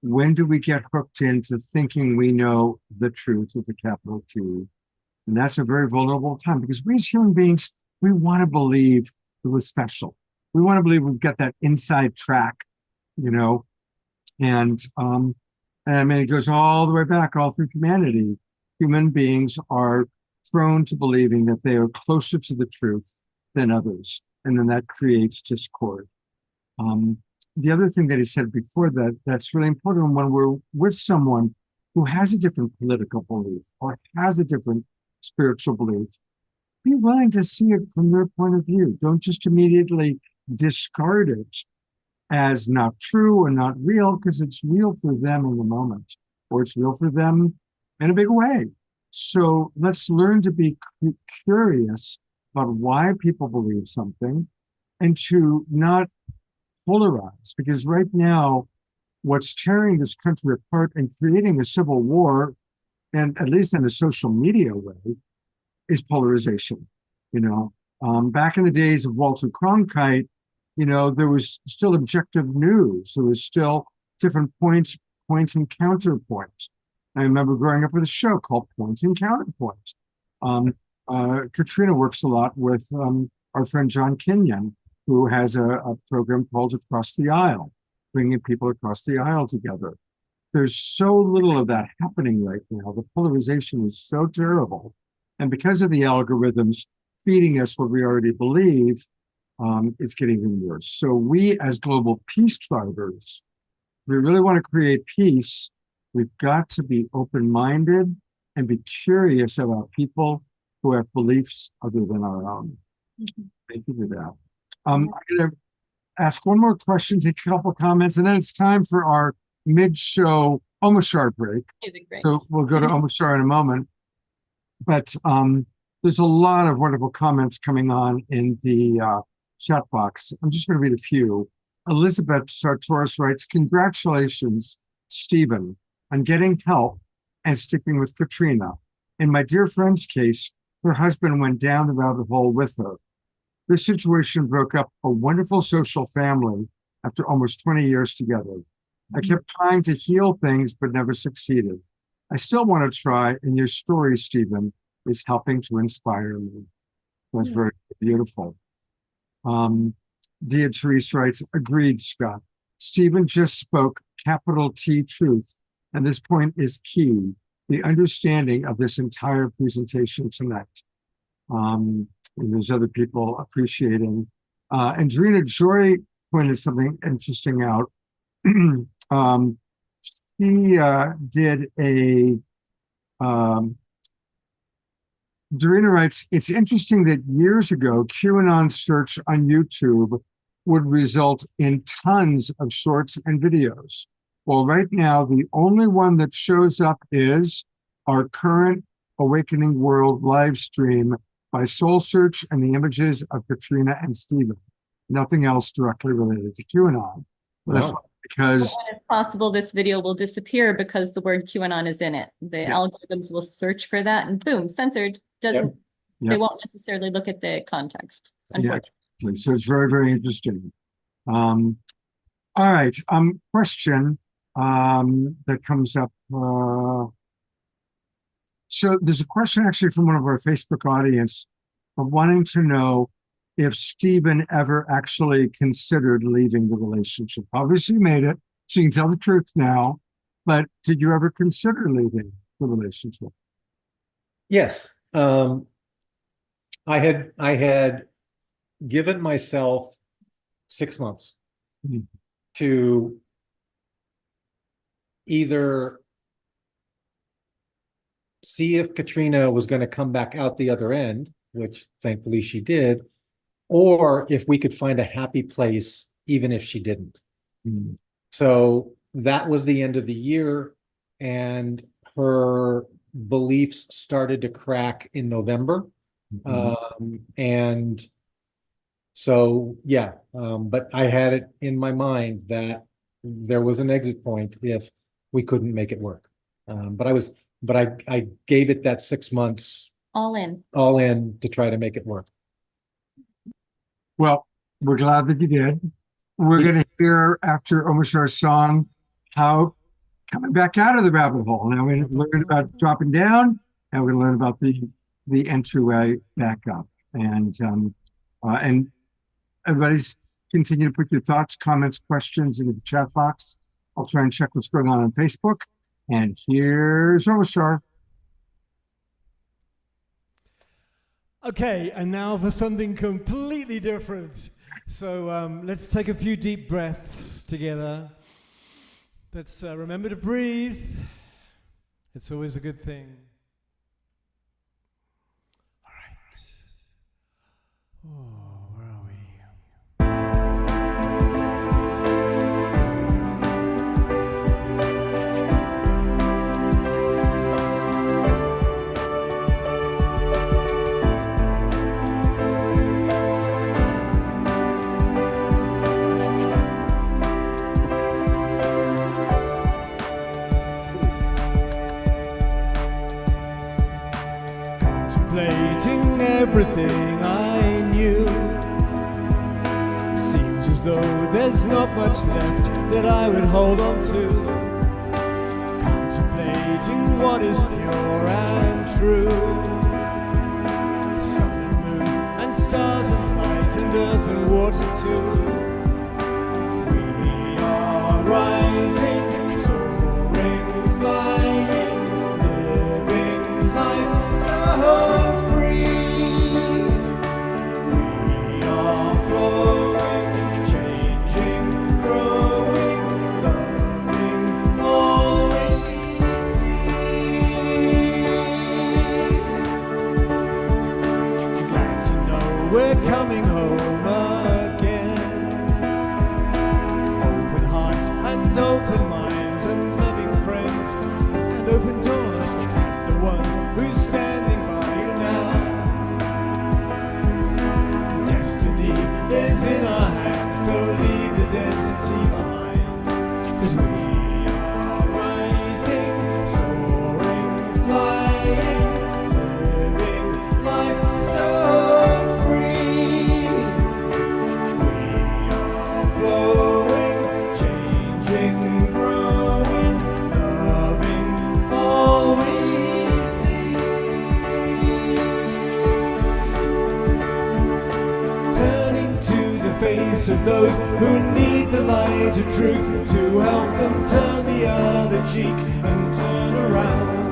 When do we get hooked into thinking we know the truth with a capital T? And that's a very vulnerable time, because we as human beings, we want to believe it was special. We want to believe we've got that inside track, you know, and I mean, it goes all the way back, all through humanity. Human beings are prone to believing that they are closer to the truth than others, and then that creates discord. The other thing that he said before that's really important, when we're with someone who has a different political belief or has a different spiritual belief, be willing to see it from their point of view. Don't just immediately discard it as not true or not real, because it's real for them in the moment, or it's real for them in a big way. So let's learn to be curious about why people believe something, and to not polarize, because right now, what's tearing this country apart and creating a civil war, and at least in a social media way, is polarization. You know, back in the days of Walter Cronkite, you know, there was still objective news. There was still different points and counterpoints. I remember growing up with a show called Points and Counterpoints. Katrina works a lot with our friend John Kenyon, who has a program called Across the Aisle, bringing people across the aisle together. There's so little of that happening right now. The polarization is so terrible. And because of the algorithms feeding us what we already believe, it's getting even worse. So we, as global peace drivers, we really want to create peace. We've got to be open-minded and be curious about people who have beliefs other than our own. Thank you for that. I'm going to ask one more question, take a couple comments, and then it's time for our mid-show Omashar break. So we'll go to Omashar in a moment. But there's a lot of wonderful comments coming on in the chat box. I'm just going to read a few. Elizabeth Sartoris writes, "Congratulations, Stephen, on getting help and sticking with Katrina. In my dear friend's case, her husband went down the rabbit hole with her. This situation broke up a wonderful social family after almost 20 years together. I kept trying to heal things, but never succeeded. I still want to try, and your story, Stephen, is helping to inspire me." That's very beautiful. Dia Therese writes, "Agreed, Scott. Stephen just spoke capital T truth, and this point is key, the understanding of this entire presentation tonight." And there's other people appreciating. And Drina Joy pointed something interesting out. She did a, Dorina writes, "It's interesting that years ago, QAnon search on YouTube would result in tons of shorts and videos. Well, right now, the only one that shows up is our current Awakening World live stream by Soul Search and the images of Katrina and Stephen. Nothing else directly related to QAnon." Well, that's because it's possible this video will disappear because the word QAnon is in it. The algorithms will search for that and boom, censored. Doesn't they won't necessarily look at the context, unfortunately. Yeah, so it's very, very interesting. All right, question that comes up. So there's a question actually from one of our Facebook audience of wanting to know if Stephen ever actually considered leaving the relationship. Obviously you made it, so you can tell the truth now, but did you ever consider leaving the relationship? Yes. I had given myself 6 months to either see if Katrina was going to come back out the other end, which thankfully she did, or if we could find a happy place, even if she didn't. So that was the end of the year, and her beliefs started to crack in November. And so, yeah, but I had it in my mind that there was an exit point if we couldn't make it work. But I gave it that 6 months All in. to try to make it work. Well, we're glad that you did. We're going to hear after Omashar's song how coming back out of the rabbit hole. Now we learned about dropping down, and we're going to learn about the entryway back up. And everybody's continue to put your thoughts, comments, questions into the chat box. I'll try and check what's going on Facebook. And here's Omashar. Okay, and now for something completely different. So let's take a few deep breaths together. Let's remember to breathe. It's always a good thing. All right. Oh, where are we? Contemplating everything I knew. Seems as though there's not much left that I would hold on to. Contemplating what is pure and true. Sun and moon and stars and light and earth and water too. We are rising, soaring, flying, living life so free. We are flowing, changing, growing, loving all we see. Glad to know we're coming home again. Open hearts and open minds and loving friends and open doors. Look at the one who's standing by you now. Destiny is in our hands, so leave the density behind. 'Cause we are rising, soaring, flying, living life so free. We are flowing, changing, growing, loving all we see. Turning to the face of those who need the light of truth to help them turn the other cheek and turn around.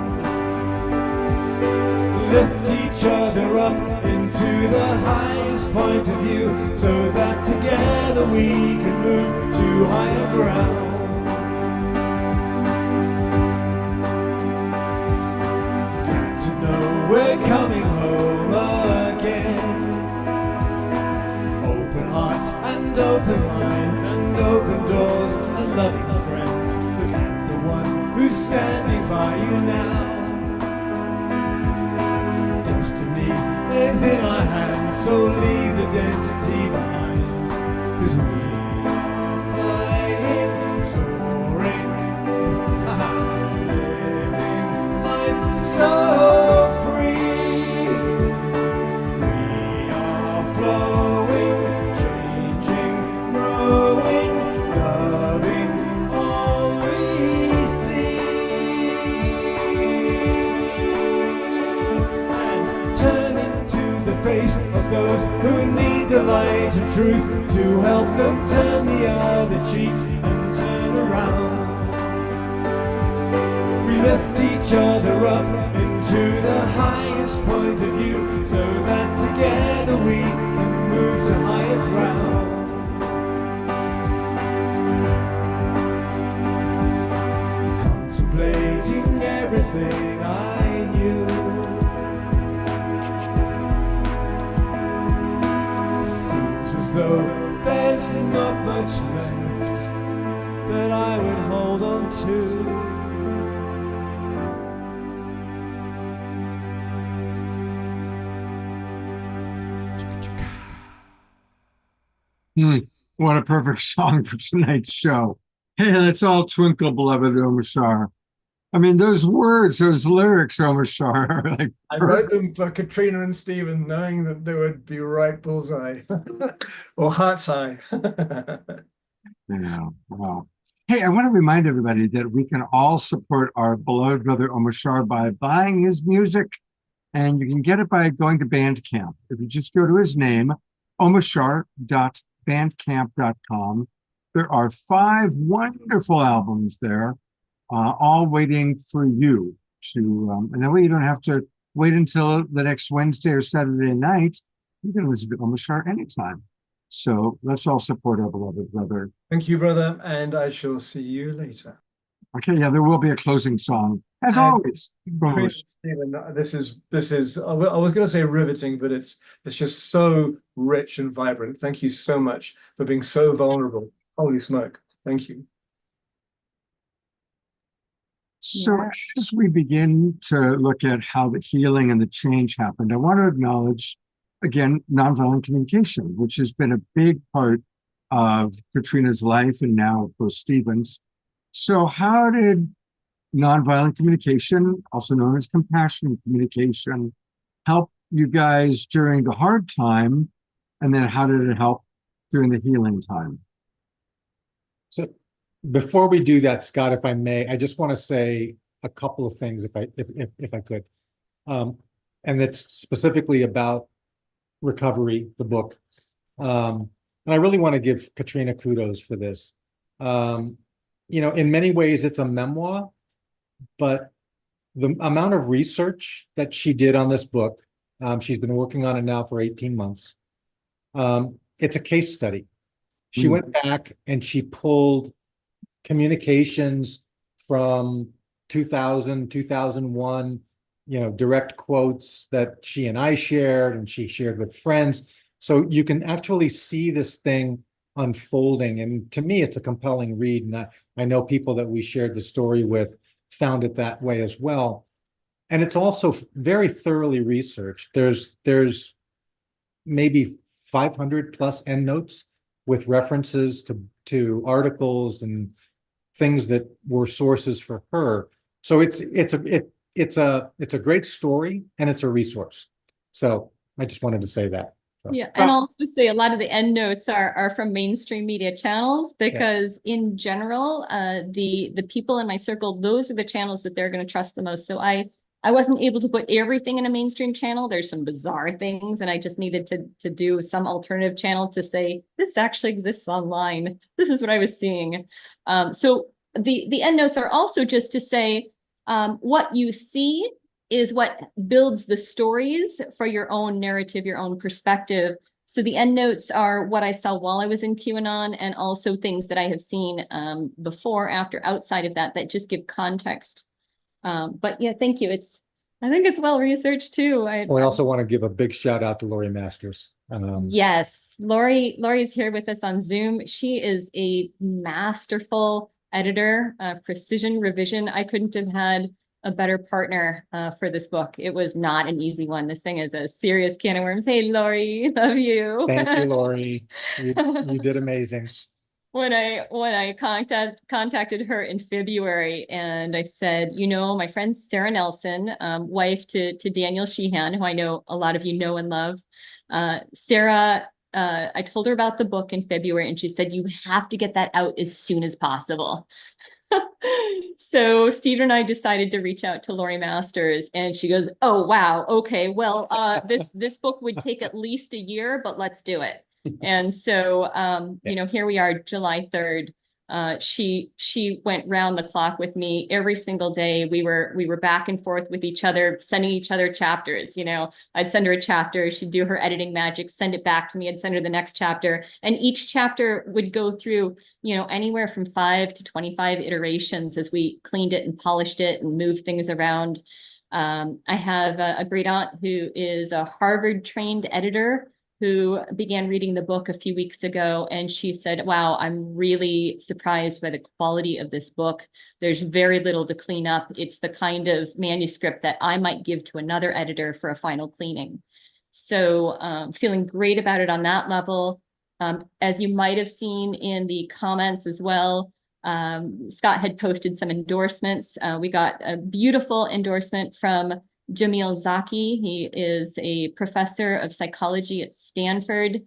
Lift each other up into the highest point of view so that together we can move to higher ground. Glad to know we're coming home again. Open hearts and open minds and open doors and loving friends. Look at the one who's standing by you now. Destiny is in our hands, so leave the density behind. 'Cause we are flying, soaring, living life so free. We are flowing, changing, growing, loving all we see. And turning to the face of those who need the light of truth to help them turn the other cheek and turn around. We lift each other up into the highest point of view so that together we can move to higher ground. Contemplating everything I knew. Seems as though there's not much left that I would hold on to. Hmm, what a perfect song for tonight's show. Hey, let's all twinkle, beloved Omashar. I mean, those words, those lyrics, Omashar, are like I wrote them for Katrina and Stephen, knowing that they would be right bullseye or heart's eye. Yeah, wow. Hey, I want to remind everybody that we can all support our beloved brother Omashar by buying his music, and you can get it by going to Bandcamp. If you just go to his name, omashar.bandcamp.com, there are 5 wonderful albums there, all waiting for you to, and that way you don't have to wait until the next Wednesday or Saturday night. You can listen to Omashar anytime. So let's all support our beloved brother. Thank you, brother, and I shall see you later. Okay, yeah, there will be a closing song, as And always. Stephen, this is I was going to say riveting, but it's just so rich and vibrant. Thank you so much for being so vulnerable. Holy smoke. Thank you. So as we begin to look at how the healing and the change happened, I want to acknowledge, again, nonviolent communication, which has been a big part of Katrina's life and now, of course, Stephen's. So how did nonviolent communication, also known as compassionate communication, help you guys during the hard time? And then how did it help during the healing time? So before we do that, Scott, if I may, I just want to say a couple of things if I could. And it's specifically about Recovery, the book. And I really want to give Katrina kudos for this. You know, in many ways, it's a memoir, but the amount of research that she did on this book, she's been working on it now for 18 months. It's a case study. She went back and she pulled communications from 2000, 2001, you know, direct quotes that she and I shared and she shared with friends. So you can actually see this thing unfolding. And to me, it's a compelling read. And I know people that we shared the story with found it that way as well. And it's also very thoroughly researched. There's maybe 500 plus endnotes with references to articles and things that were sources for her. So it's a great story and it's a resource. So I just wanted to say that. So. Yeah, and I'll also say a lot of the endnotes are from mainstream media channels because in general, the people in my circle, those are the channels that they're going to trust the most. So I wasn't able to put everything in a mainstream channel. There's some bizarre things, and I just needed to do some alternative channel to say this actually exists online. This is what I was seeing. So the endnotes are also just to say what you see is what builds the stories for your own narrative, your own perspective. So the endnotes are what I saw while I was in QAnon and also things that I have seen before, after, outside of that, that just give context. But yeah, thank you. I think it's well researched too. I also want to give a big shout out to Lori Masters. Yes, Lori's here with us on Zoom. She is a masterful editor, precision revision. I couldn't have had a better partner for this book. It was not an easy one. This thing is a serious can of worms. Hey, Lori, love you. Thank you, Lori. You did amazing. When I contacted her in February, and I said, you know, my friend Sarah Nelson, wife to Daniel Sheehan, who I know a lot of you know and love. Sarah, I told her about the book in February, and she said, you have to get that out as soon as possible. So Steve and I decided to reach out to Lori Masters, and she goes, oh, wow. Okay, well, this book would take at least a year, but let's do it. And so, you know, here we are, July 3rd. She went round the clock with me every single day. We were back and forth with each other, sending each other chapters. You know, I'd send her a chapter, she'd do her editing magic, send it back to me, I'd send her the next chapter. And each chapter would go through, you know, anywhere from 5 to 25 iterations as we cleaned it and polished it and moved things around. I have a great aunt who is a Harvard trained editor who began reading the book a few weeks ago, and she said, wow, I'm really surprised by the quality of this book. There's very little to clean up. It's the kind of manuscript that I might give to another editor for a final cleaning. So feeling great about it on that level. As you might have seen in the comments as well, Scott had posted some endorsements. We got a beautiful endorsement from Jamil Zaki. He is a professor of psychology at Stanford.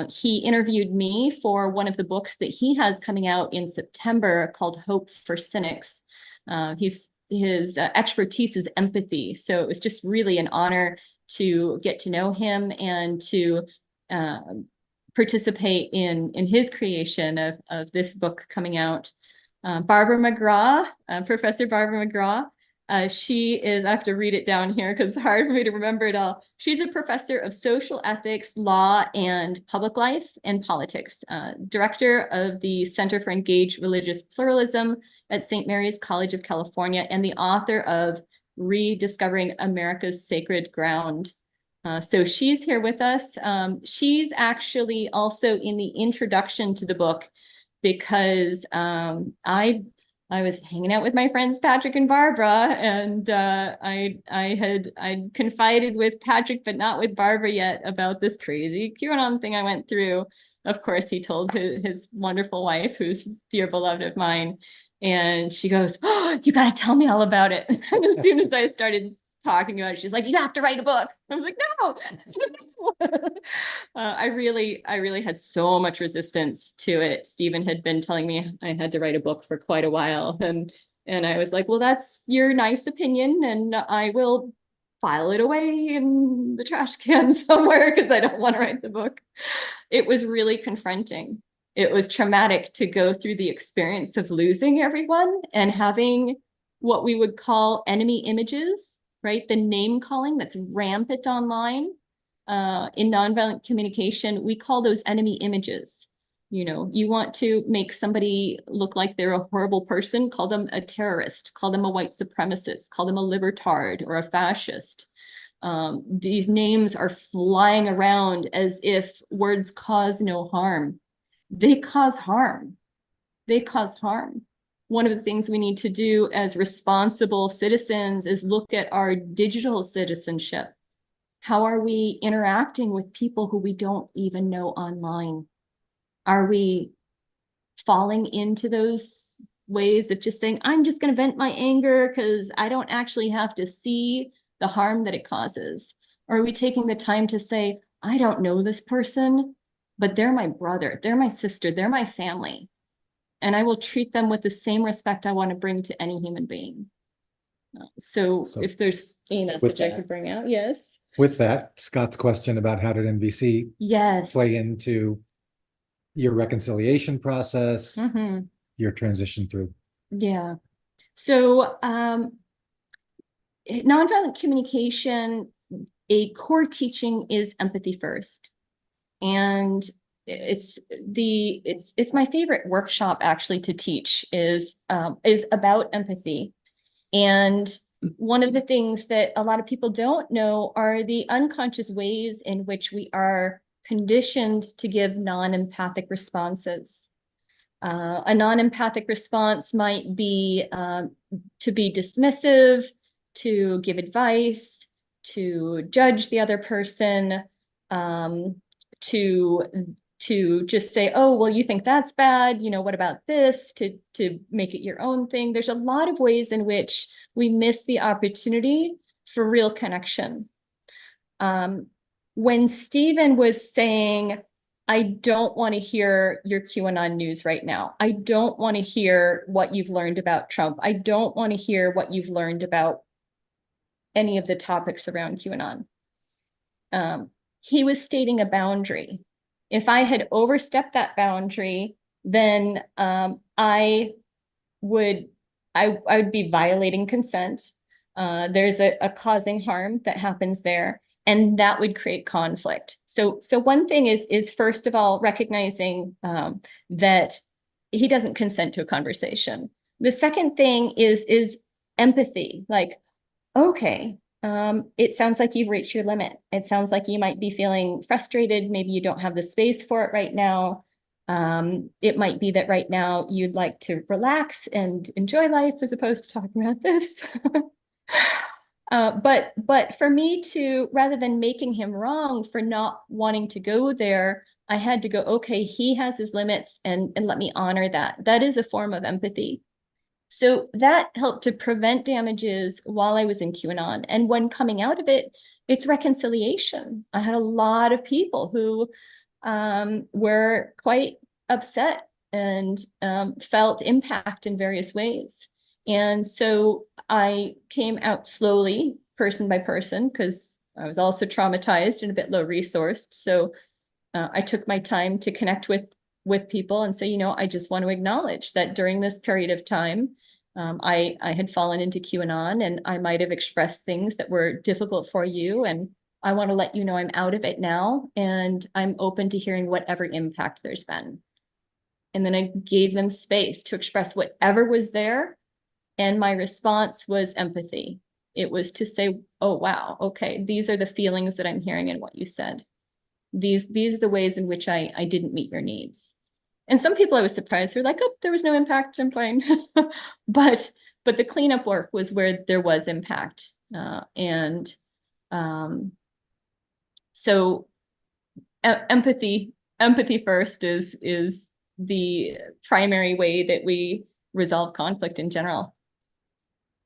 He interviewed me for one of the books that he has coming out in September called Hope for Cynics. His expertise is empathy. So it was just really an honor to get to know him and to participate in his creation of this book coming out. Barbara McGraw, Professor Barbara McGraw, she is, I have to read it down here because it's hard for me to remember it all. She's a professor of social ethics, law, and public life and politics, director of the Center for Engaged Religious Pluralism at St. Mary's College of California, and the author of Rediscovering America's Sacred Ground. So she's here with us. She's actually also in the introduction to the book because I was hanging out with my friends Patrick and Barbara, and I'd confided with Patrick, but not with Barbara yet, about this crazy QAnon thing I went through. Of course, he told his wonderful wife, who's dear beloved of mine, and she goes, "Oh, you got to tell me all about it." And as soon as I started talking about it, she's like, "You have to write a book." I was like, "No." I really had so much resistance to it. Stephen had been telling me I had to write a book for quite a while, and I was like, "Well, that's your nice opinion, and I will file it away in the trash can somewhere because I don't want to write the book." It was really confronting. It was traumatic to go through the experience of losing everyone and having what we would call enemy images, right? The name calling that's rampant online. In nonviolent communication, we call those enemy images. You know, you want to make somebody look like they're a horrible person, call them a terrorist, call them a white supremacist, call them a libertard or a fascist. These names are flying around as if words cause no harm. They cause harm. They cause harm. One of the things we need to do as responsible citizens is look at our digital citizenship. How are we interacting with people who we don't even know online? Are we falling into those ways of just saying, I'm just going to vent my anger because I don't actually have to see the harm that it causes? Or are we taking the time to say, I don't know this person, but they're my brother, they're my sister, they're my family, and I will treat them with the same respect I want to bring to any human being. So if there's a message I could bring out, yes. With that, Scott's question about how did NVC play into your reconciliation process, your transition through? Yeah. So nonviolent communication, a core teaching is empathy first. And it's my favorite workshop actually to teach is about empathy. And one of the things that a lot of people don't know are the unconscious ways in which we are conditioned to give non-empathic responses. A non-empathic response might be to be dismissive, to give advice, to judge the other person, to just say, oh, well, you think that's bad, you know, what about this, to make it your own thing. There's a lot of ways in which we miss the opportunity for real connection. When Stephen was saying, I don't want to hear your QAnon news right now. I don't want to hear what you've learned about Trump. I don't want to hear what you've learned about any of the topics around QAnon. He was stating a boundary. If I had overstepped that boundary, then I would be violating consent. There's a causing harm that happens there, and that would create conflict. So one thing is first of all recognizing that he doesn't consent to a conversation. The second thing is empathy. Like, okay, it sounds like you've reached your limit. It sounds like you might be feeling frustrated. Maybe you don't have the space for it right now. It might be that right now you'd like to relax and enjoy life as opposed to talking about this. But for me to, rather than making him wrong for not wanting to go there, I had to go, okay, he has his limits and let me honor that. That is a form of empathy. So that helped to prevent damages while I was in QAnon. And when coming out of it, it's reconciliation. I had a lot of people who were quite upset and felt impact in various ways. And so I came out slowly, person by person, because I was also traumatized and a bit low resourced. So I took my time to connect with people and say, you know, I just want to acknowledge that during this period of time, I had fallen into QAnon and I might have expressed things that were difficult for you. And I want to let you know I'm out of it now and I'm open to hearing whatever impact there's been. And then I gave them space to express whatever was there. And my response was empathy. It was to say, oh, wow, okay, these are the feelings that I'm hearing in what you said. These are the ways in which I didn't meet your needs. And some people I was surprised, they're like, oh, there was no impact, I'm fine. But the cleanup work was where there was impact. So empathy first is the primary way that we resolve conflict in general.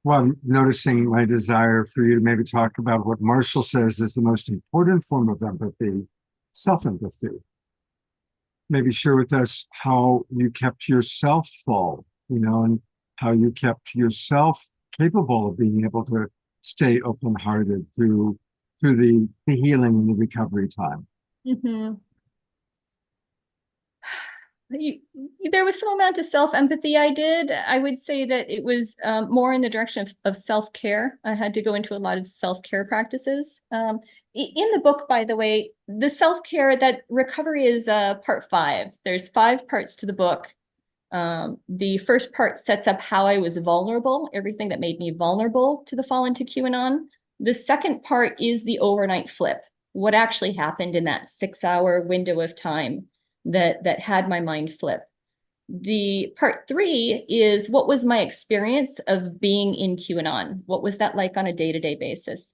Well, I'm noticing my desire for you to maybe talk about what Marshall says is the most important form of empathy, self-empathy. Maybe share with us how you kept yourself full, and how you kept yourself capable of being able to stay open-hearted through the healing and the recovery time. Mm-hmm. There was some amount of self-empathy I did. I would say that it was more in the direction of self-care. I had to go into a lot of self-care practices. In the book, by the way, the self-care, that recovery is part 5. There's 5 parts to the book. The first part sets up how I was vulnerable, everything that made me vulnerable to the fall into QAnon. The second part is the overnight flip, what actually happened in that 6-hour window of time that had my mind flip. The part 3 is what was my experience of being in QAnon? What was that like on a day-to-day basis?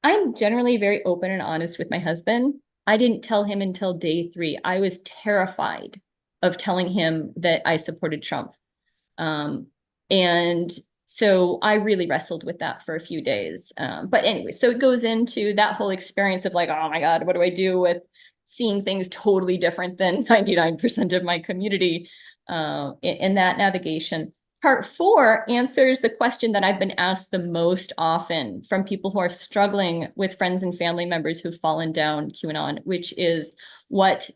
I'm generally very open and honest with my husband. I didn't tell him until day 3. I was terrified of telling him that I supported Trump. And so I really wrestled with that for a few days. But anyway, so it goes into that whole experience of like, oh my God, what do I do with seeing things totally different than 99% of my community in that navigation. Part 4 answers the question that I've been asked the most often from people who are struggling with friends and family members who've fallen down QAnon, which is what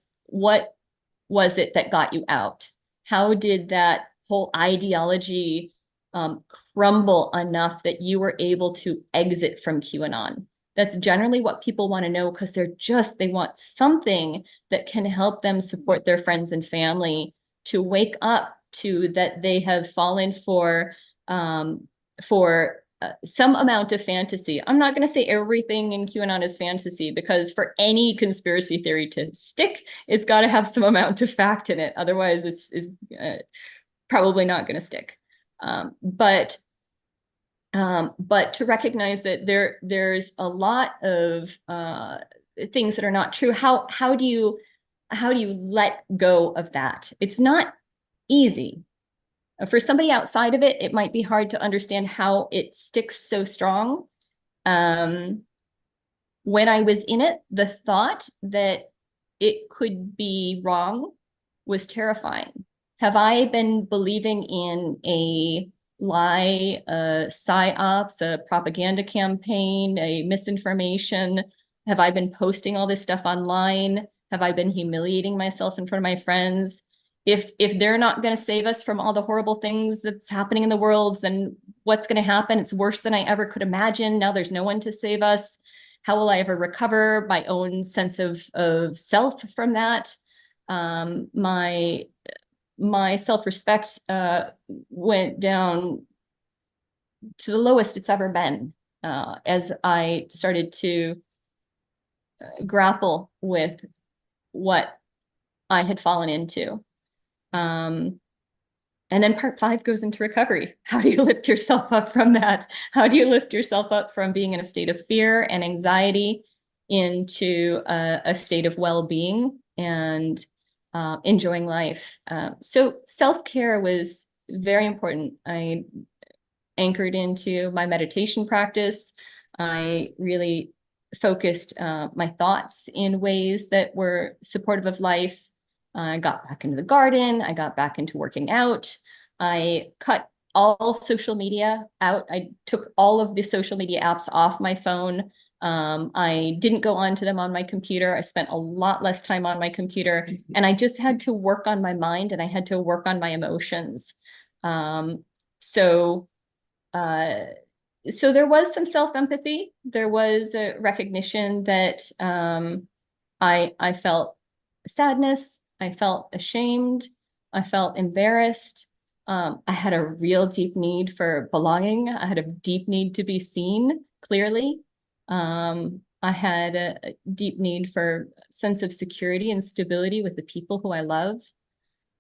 was it that got you out? How did that whole ideology crumble enough that you were able to exit from QAnon? That's generally what people want to know because they want something that can help them support their friends and family to wake up to that they have fallen for some amount of fantasy. I'm not going to say everything in QAnon is fantasy because for any conspiracy theory to stick, it's got to have some amount of fact in it. Otherwise, this is probably not going to stick. But to recognize that there's a lot of things that are not true. How do you let go of that? It's not easy. For somebody outside of it, it might be hard to understand how it sticks so strong. When I was in it, the thought that it could be wrong was terrifying. Have I been believing in a lie, a psyops, a propaganda campaign, a misinformation? Have I been posting all this stuff online? Have I been humiliating myself in front of my friends? If they're not going to save us from all the horrible things that's happening in the world, then what's going to happen? It's worse than I ever could imagine. Now there's no one to save us. How will I ever recover my own sense of self from that? My self-respect went down to the lowest it's ever been as I started to grapple with what I had fallen into. And then part 5 goes into recovery. How do you lift yourself up from that? How do you lift yourself up from being in a state of fear and anxiety into a state of well-being and enjoying life. So self-care was very important. I anchored into my meditation practice. I really focused my thoughts in ways that were supportive of life. I got back into the garden. I got back into working out. I cut all social media out. I took all of the social media apps off my phone. I didn't go onto them on my computer. I spent a lot less time on my computer, and I just had to work on my mind, and I had to work on my emotions. So there was some self-empathy. There was a recognition that I felt sadness. I felt ashamed. I felt embarrassed. I had a real deep need for belonging. I had a deep need to be seen clearly. I had a deep need for sense of security and stability with the people who I love.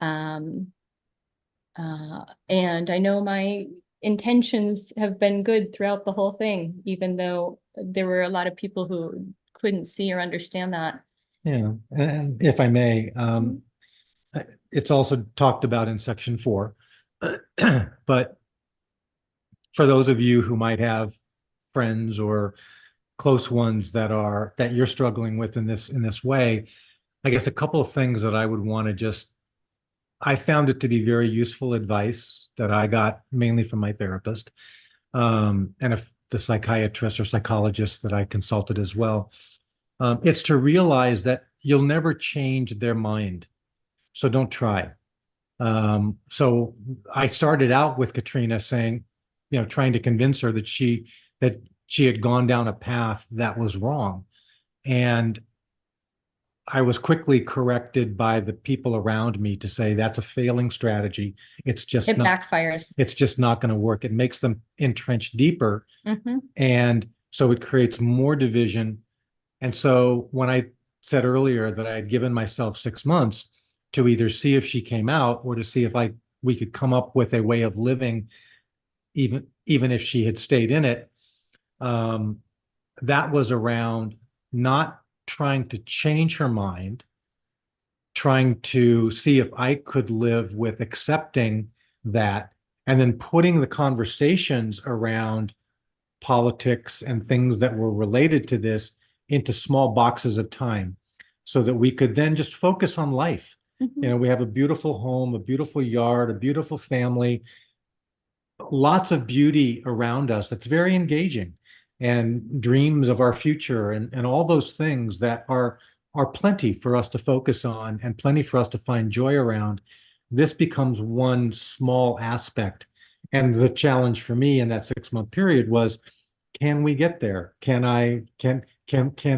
And I know my intentions have been good throughout the whole thing, even though there were a lot of people who couldn't see or understand that. Yeah, and if I may, it's also talked about in section 4, but for those of you who might have friends or close ones that you're struggling with in this way, I guess a couple of things that I would want to just, I found it to be very useful advice that I got mainly from my therapist, and if the psychiatrist or psychologist that I consulted as well. It's to realize that you'll never change their mind, so don't try. So I started out with Katrina saying, trying to convince her that she had gone down a path that was wrong. And I was quickly corrected by the people around me to say that's a failing strategy. It backfires. It's just not going to work. It makes them entrench deeper. Mm-hmm. And so it creates more division. And so when I said earlier that I had given myself 6 months to either see if she came out or to see if we could come up with a way of living, even if she had stayed in it, that was around not trying to change her mind, trying to see if I could live with accepting that, and then putting the conversations around politics and things that were related to this into small boxes of time so that we could then just focus on life. Mm-hmm. We have a beautiful home, a beautiful yard, a beautiful family, lots of beauty around us that's very engaging, and dreams of our future, and all those things that are plenty for us to focus on and plenty for us to find joy around. This becomes one small aspect. And the challenge for me in that 6-month period was, can we get there? Can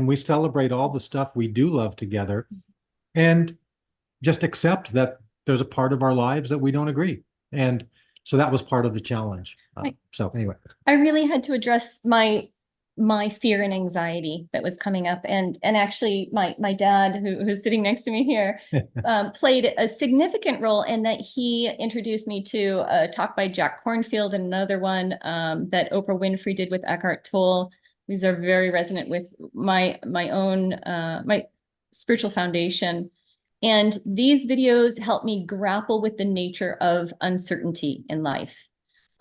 we celebrate all the stuff we do love together and just accept that there's a part of our lives that we don't agree? And so that was part of the challenge. So anyway, I really had to address my fear and anxiety that was coming up, and actually my dad, who's sitting next to me here, played a significant role in that. He introduced me to a talk by Jack Kornfield and another one that Oprah Winfrey did with Eckhart Tolle. These are very resonant with my own my spiritual foundation. And these videos helped me grapple with the nature of uncertainty in life.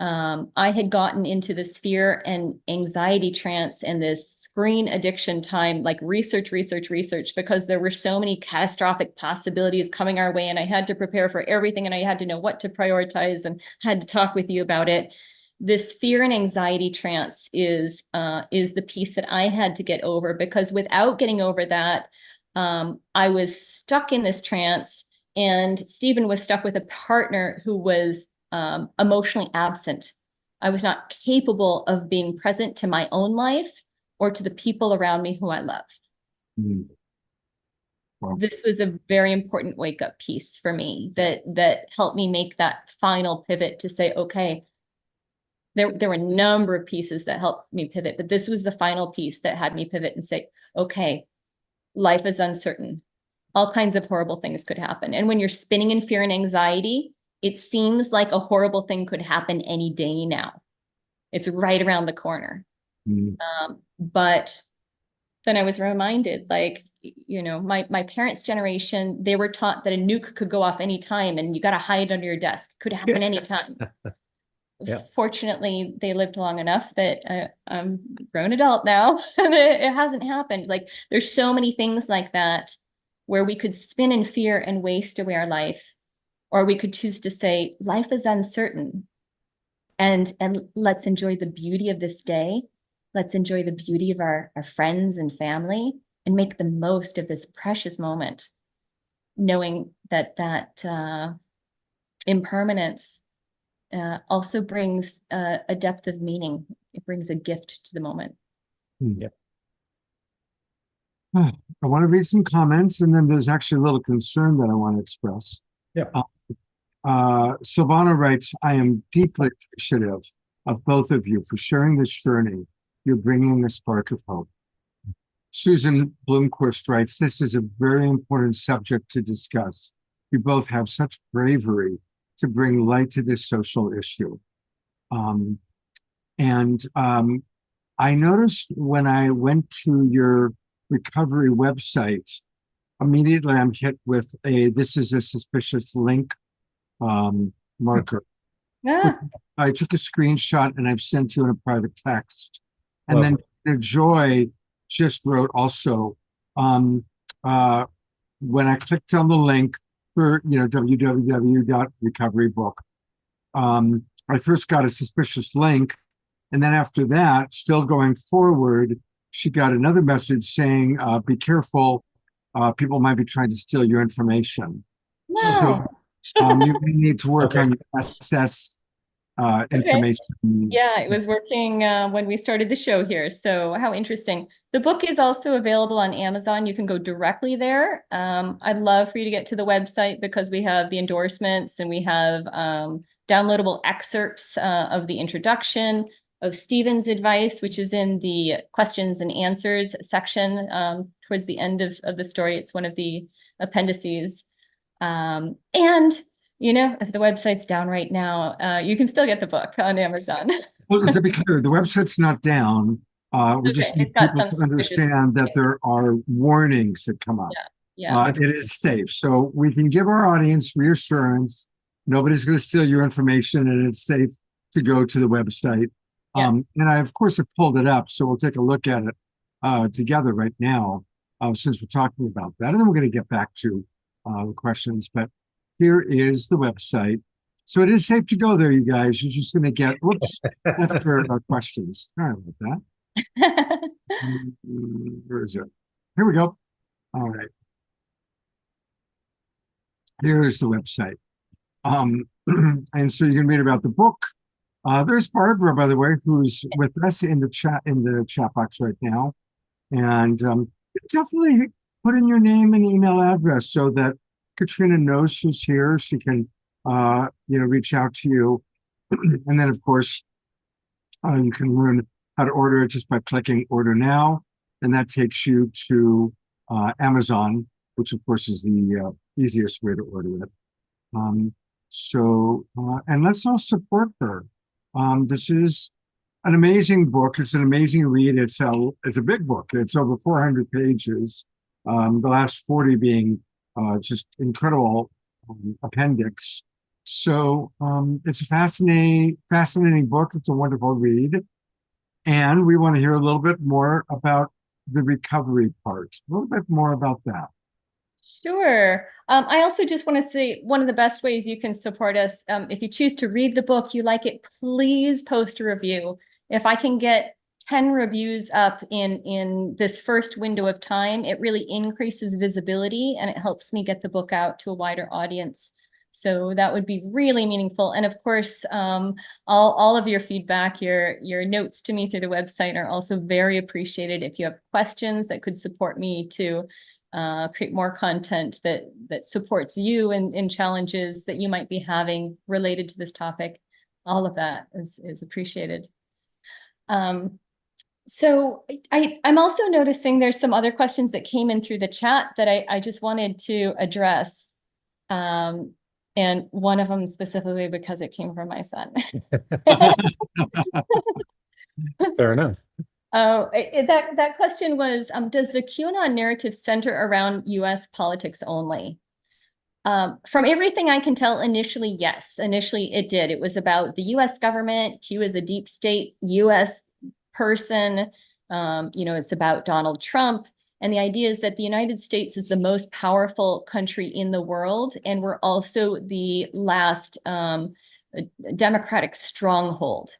I had gotten into this fear and anxiety trance and this screen addiction time, like research, because there were so many catastrophic possibilities coming our way, and I had to prepare for everything, and I had to know what to prioritize and had to talk with you about it. This fear and anxiety trance is the piece that I had to get over, because without getting over that, I was stuck in this trance, and Stephen was stuck with a partner who was emotionally absent. I was not capable of being present to my own life or to the people around me who I love. Mm. Wow. This was a very important wake-up piece for me that helped me make that final pivot to say, okay, there were a number of pieces that helped me pivot, but this was the final piece that had me pivot and say, okay, life is uncertain. All kinds of horrible things could happen. And when you're spinning in fear and anxiety, it seems like a horrible thing could happen any day now. It's right around the corner. Mm. But then I was reminded, like, you know, my parents' generation, they were taught that a nuke could go off anytime and you got to hide under your desk. Could happen anytime. Yeah. Fortunately, they lived long enough that I'm a grown adult now and it hasn't happened. Like there's so many things like that where we could spin in fear and waste away our life, or we could choose to say life is uncertain and let's enjoy the beauty of this day. Let's enjoy the beauty of our friends and family and make the most of this precious moment, knowing that impermanence also brings a depth of meaning. It brings a gift to the moment. Yep. I want to read some comments, and then there's actually a little concern that I want to express. Yeah. Silvana writes, I am deeply appreciative of both of you for sharing this journey. You're bringing a spark of hope. Susan Blomquist writes, this is a very important subject to discuss. You both have such bravery to bring light to this social issue. I noticed when I went to your recovery website, immediately I'm hit with this is a suspicious link marker. Yeah. I took a screenshot and I've sent you in a private text. And Lovely. then Joy just wrote also, when I clicked on the link for, www.recoverybook, I first got a suspicious link. And then after that, still going forward, she got another message saying, be careful, people might be trying to steal your information. No. So you need to work Okay. on your SS information. Yeah, it was working when we started the show here. So how interesting. The book is also available on Amazon. You can go directly there. I'd love for you to get to the website because we have the endorsements and we have downloadable excerpts of the introduction, of Stephen's advice, which is in the questions and answers section towards the end of the story. It's one of the appendices. And if the website's down right now, you can still get the book on Amazon. Well, to be clear, the website's not down. We just Okay, need it's got people some to understand that there are warnings that come up. Yeah. It is safe. So we can give our audience reassurance. Nobody's going to steal your information and it's safe to go to the website. Yeah. And I, of course, have pulled it up. So we'll take a look at it together right now, since we're talking about that. And then we're going to get back to the questions. But here is the website. So it is safe to go there, you guys. You're just going to get, whoops, that's for our questions. Sorry about that. Where is it? Here we go. All right. Here's the website. And so you can read about the book. There's Barbara, by the way, who's with us in the chat box right now. And definitely put in your name and email address so that Katrina knows who's here. She can reach out to you. And then, of course, you can learn how to order it just by clicking order now. And that takes you to Amazon, which, of course, is the easiest way to order it. And let's all support her. This is an amazing book. It's an amazing read. It's a big book. It's over 400 pages. The last 40 being just incredible appendix. So it's a fascinating book. It's a wonderful read. And we want to hear a little bit more about the recovery part, a little bit more about that. Sure. I also just want to say one of the best ways you can support us, if you choose to read the book, you like it, please post a review. If I can get 10 reviews up in this first window of time, it really increases visibility and it helps me get the book out to a wider audience. So that would be really meaningful. And of course, all of your feedback, your notes to me through the website are also very appreciated. If you have questions that could support me to create more content that supports you in challenges that you might be having related to this topic, all of that is appreciated. So I'm also noticing there's some other questions that came in through the chat that I just wanted to address. And one of them specifically because it came from my son. Fair enough. Oh, that question was, does the QAnon narrative center around US politics only? From everything I can tell, initially, yes. Initially, it did. It was about the US government. Q is a deep state US person. It's about Donald Trump. And the idea is that the United States is the most powerful country in the world. And we're also the last democratic stronghold.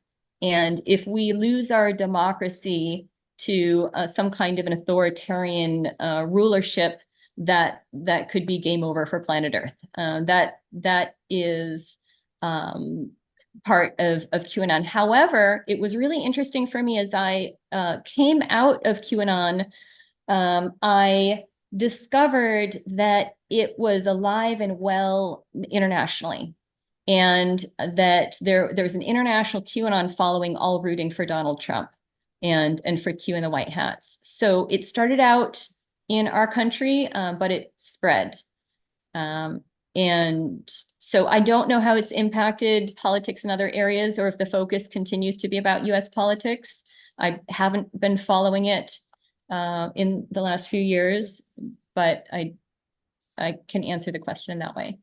And if we lose our democracy to some kind of an authoritarian rulership, that could be game over for planet Earth. That is part of QAnon. However, it was really interesting for me as I came out of QAnon. I discovered that it was alive and well internationally, and that there was an international QAnon following, all rooting for Donald Trump and for Q and the White Hats. So it started out in our country, but it spread. And so I don't know how it's impacted politics in other areas, or if the focus continues to be about US politics. I haven't been following it in the last few years, but I can answer the question in that way.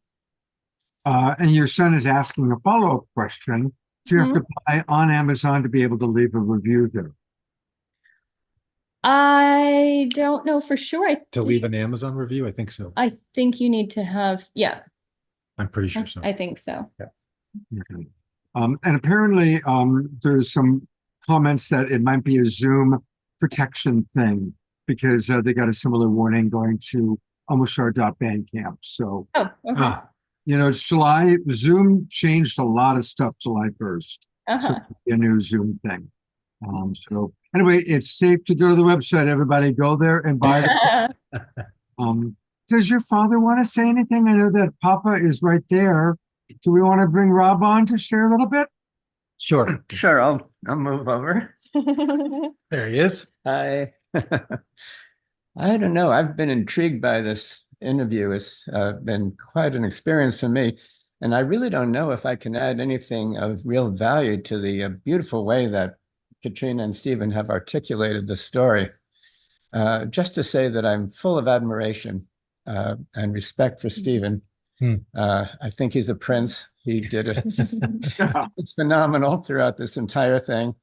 And your son is asking a follow-up question. Do you have to buy on Amazon to be able to leave a review there? I don't know for sure. To leave an Amazon review? I think so. I think you need to have, yeah, I'm pretty sure so. I think so. Okay. And apparently there's some comments that it might be a Zoom protection thing because they got a similar warning going to almoshar.bandcamp. So, Oh, okay. it's July. Zoom changed a lot of stuff July 1st. So a new Zoom thing. So anyway, it's safe to go to the website. Everybody go there and buy it. Does your father want to say anything? I know that Papa is right there. Do we want to bring Rob on to share a little bit? Sure. Sure, I'll move over. There he is. I don't know. I've been intrigued by this interview. It's been quite an experience for me. And I really don't know if I can add anything of real value to the beautiful way that Katrina and Stephen have articulated the story. Just to say that I'm full of admiration and respect for Stephen. I think he's a prince. He did it. It's phenomenal throughout this entire thing.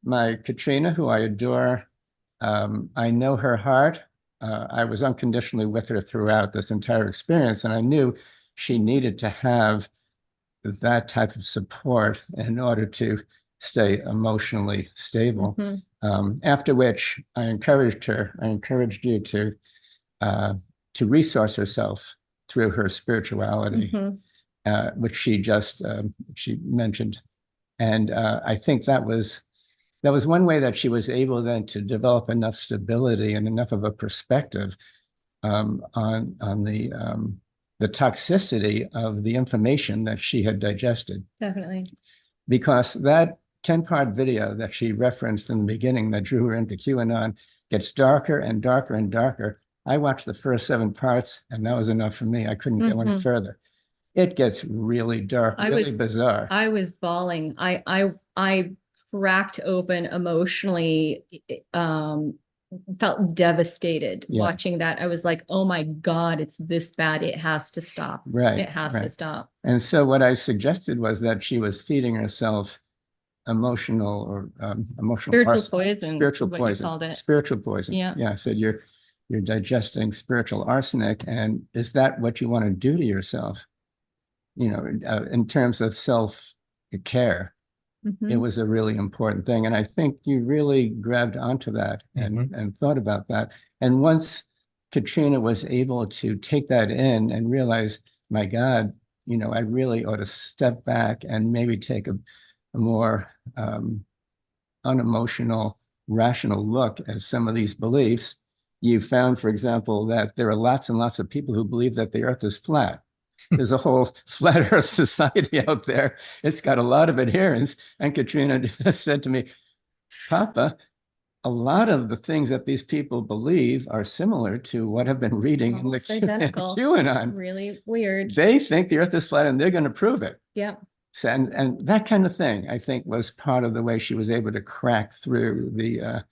My Katrina, who I adore, I know her heart. I was unconditionally with her throughout this entire experience, and I knew she needed to have that type of support in order to stay emotionally stable. After which I encouraged her, I encouraged you to resource herself through her spirituality, which she mentioned. And I think that was one way that she was able then to develop enough stability and enough of a perspective on the toxicity of the information that she had digested. Definitely. Because that 10-part video that she referenced in the beginning that drew her into QAnon gets darker and darker and darker. I watched the first 7 parts, and that was enough for me. I couldn't go any further. It gets really dark, really bizarre. I was bawling. I cracked open emotionally, felt devastated watching that. I was like, oh my God, it's this bad. It has to stop. Right. It has to stop. And so what I suggested was that she was feeding herself emotional spiritual poison. Spiritual what poison. You called it. Spiritual poison. Yeah. Yeah. I said you're digesting spiritual arsenic, and is that what you want to do to yourself? In terms of self-care. It was a really important thing. And I think you really grabbed onto that and thought about that. And once Katrina was able to take that in and realize, my God, I really ought to step back and maybe take a more unemotional, rational look at some of these beliefs. You found, for example, that there are lots and lots of people who believe that the earth is flat. There's a whole flat earth society out there. It's got a lot of adherents. And Katrina said to me, Papa, a lot of the things that these people believe are similar to what I've been reading in the QAnon. Really weird. They think the earth is flat and they're going to prove it. Yeah. So, and that kind of thing, I think, was part of the way she was able to crack through the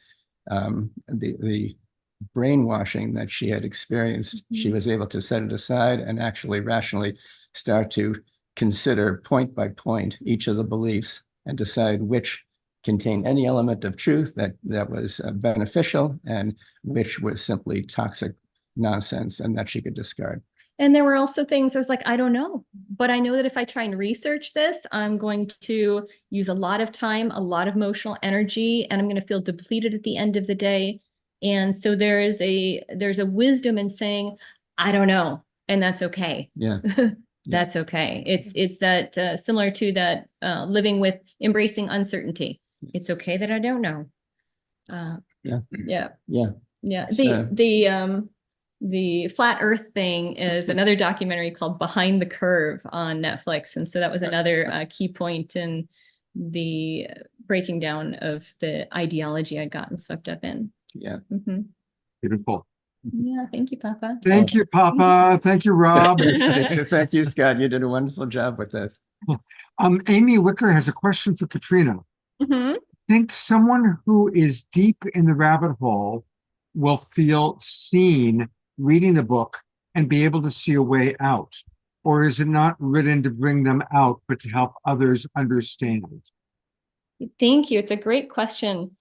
brainwashing that she had experienced. She was able to set it aside and actually rationally start to consider point by point each of the beliefs and decide which contained any element of truth that was beneficial and which was simply toxic nonsense and that she could discard. And there were also things I was like, I don't know, but I know that if I try and research this, I'm going to use a lot of time, a lot of emotional energy, and I'm going to feel depleted at the end of the day. And so there's a wisdom in saying, I don't know, and that's okay. Yeah. That's okay. It's that similar to that living with embracing uncertainty. It's okay that I don't know. Yeah. Yeah. Yeah. Yeah. So- The flat earth thing is another documentary called Behind the Curve on Netflix. And so that was another key point in the breaking down of the ideology I'd gotten swept up in. Yeah. Mhm. Beautiful. Yeah. Thank you, Papa. Thank you, Papa. Thank you, Rob. Thank you, Scott. You did a wonderful job with this. Amy Wicker has a question for Katrina. Mhm. Think someone who is deep in the rabbit hole will feel seen reading the book and be able to see a way out? Or is it not written to bring them out, but to help others understand? Thank you. It's a great question.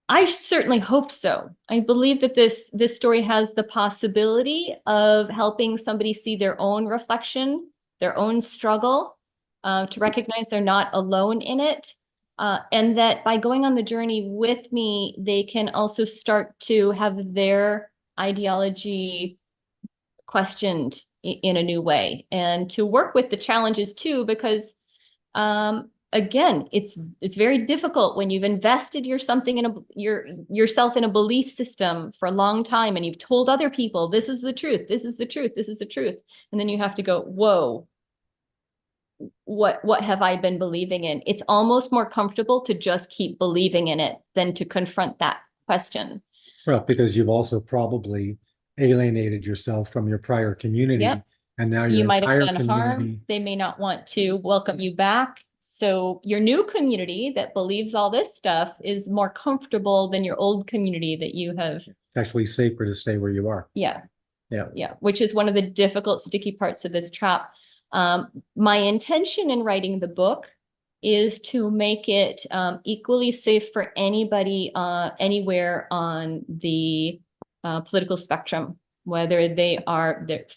I certainly hope so. I believe that this story has the possibility of helping somebody see their own reflection, their own struggle, to recognize they're not alone in it. And that by going on the journey with me, they can also start to have their ideology questioned in a new way, and to work with the challenges too, because again, it's very difficult when you've invested yourself in a belief system for a long time, and you've told other people this is the truth, this is the truth, this is the truth, and then you have to go, whoa, what have I been believing in? It's almost more comfortable to just keep believing in it than to confront that question. Well, because you've also probably alienated yourself from your prior community. Yep. And now You your might have entire done harm. community. They may not want to welcome you back. So your new community that believes all this stuff is more comfortable than your old community that you have. It's actually safer to stay where you are. Yeah. Yeah. Yeah. Which is one of the difficult, sticky parts of this trap. My intention in writing the book is to make it equally safe for anybody anywhere on the political spectrum, whether they're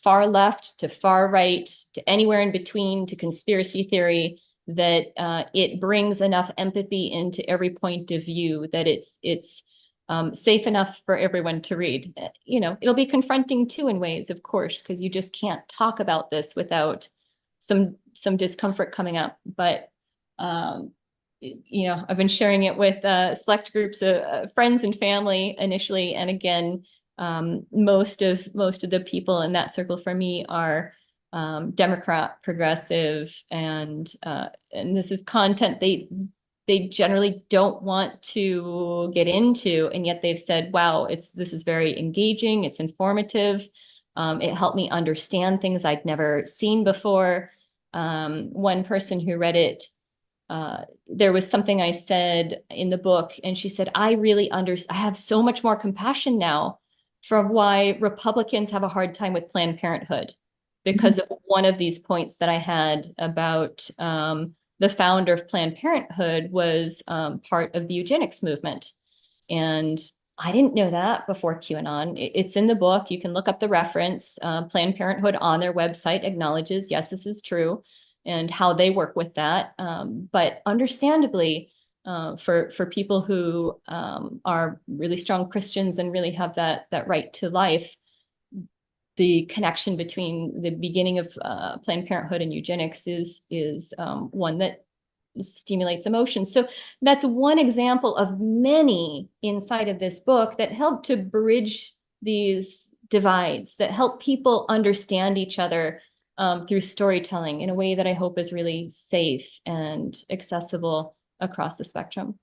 far left to far right to anywhere in between to conspiracy theory, that it brings enough empathy into every point of view that it's safe enough for everyone to read. It'll be confronting too in ways, of course, because you just can't talk about this without some discomfort coming up. But I've been sharing it with select groups of friends and family initially, and again, most of the people in that circle for me are Democrat, progressive, and this is content they generally don't want to get into, and yet they've said, wow, this is very engaging, it's informative, it helped me understand things I'd never seen before. One person who read it, there was something I said in the book, and she said, I have so much more compassion now for why Republicans have a hard time with Planned Parenthood, because of one of these points that I had about the founder of Planned Parenthood was part of the eugenics movement. And I didn't know that before QAnon. It's in the book. You can look up the reference. Planned Parenthood on their website acknowledges, yes, this is true, and how they work with that. But understandably, for people who are really strong Christians and really have that right to life, the connection between the beginning of Planned Parenthood and eugenics is one that stimulates emotion. So that's one example of many inside of this book that help to bridge these divides, that help people understand each other through storytelling in a way that I hope is really safe and accessible across the spectrum.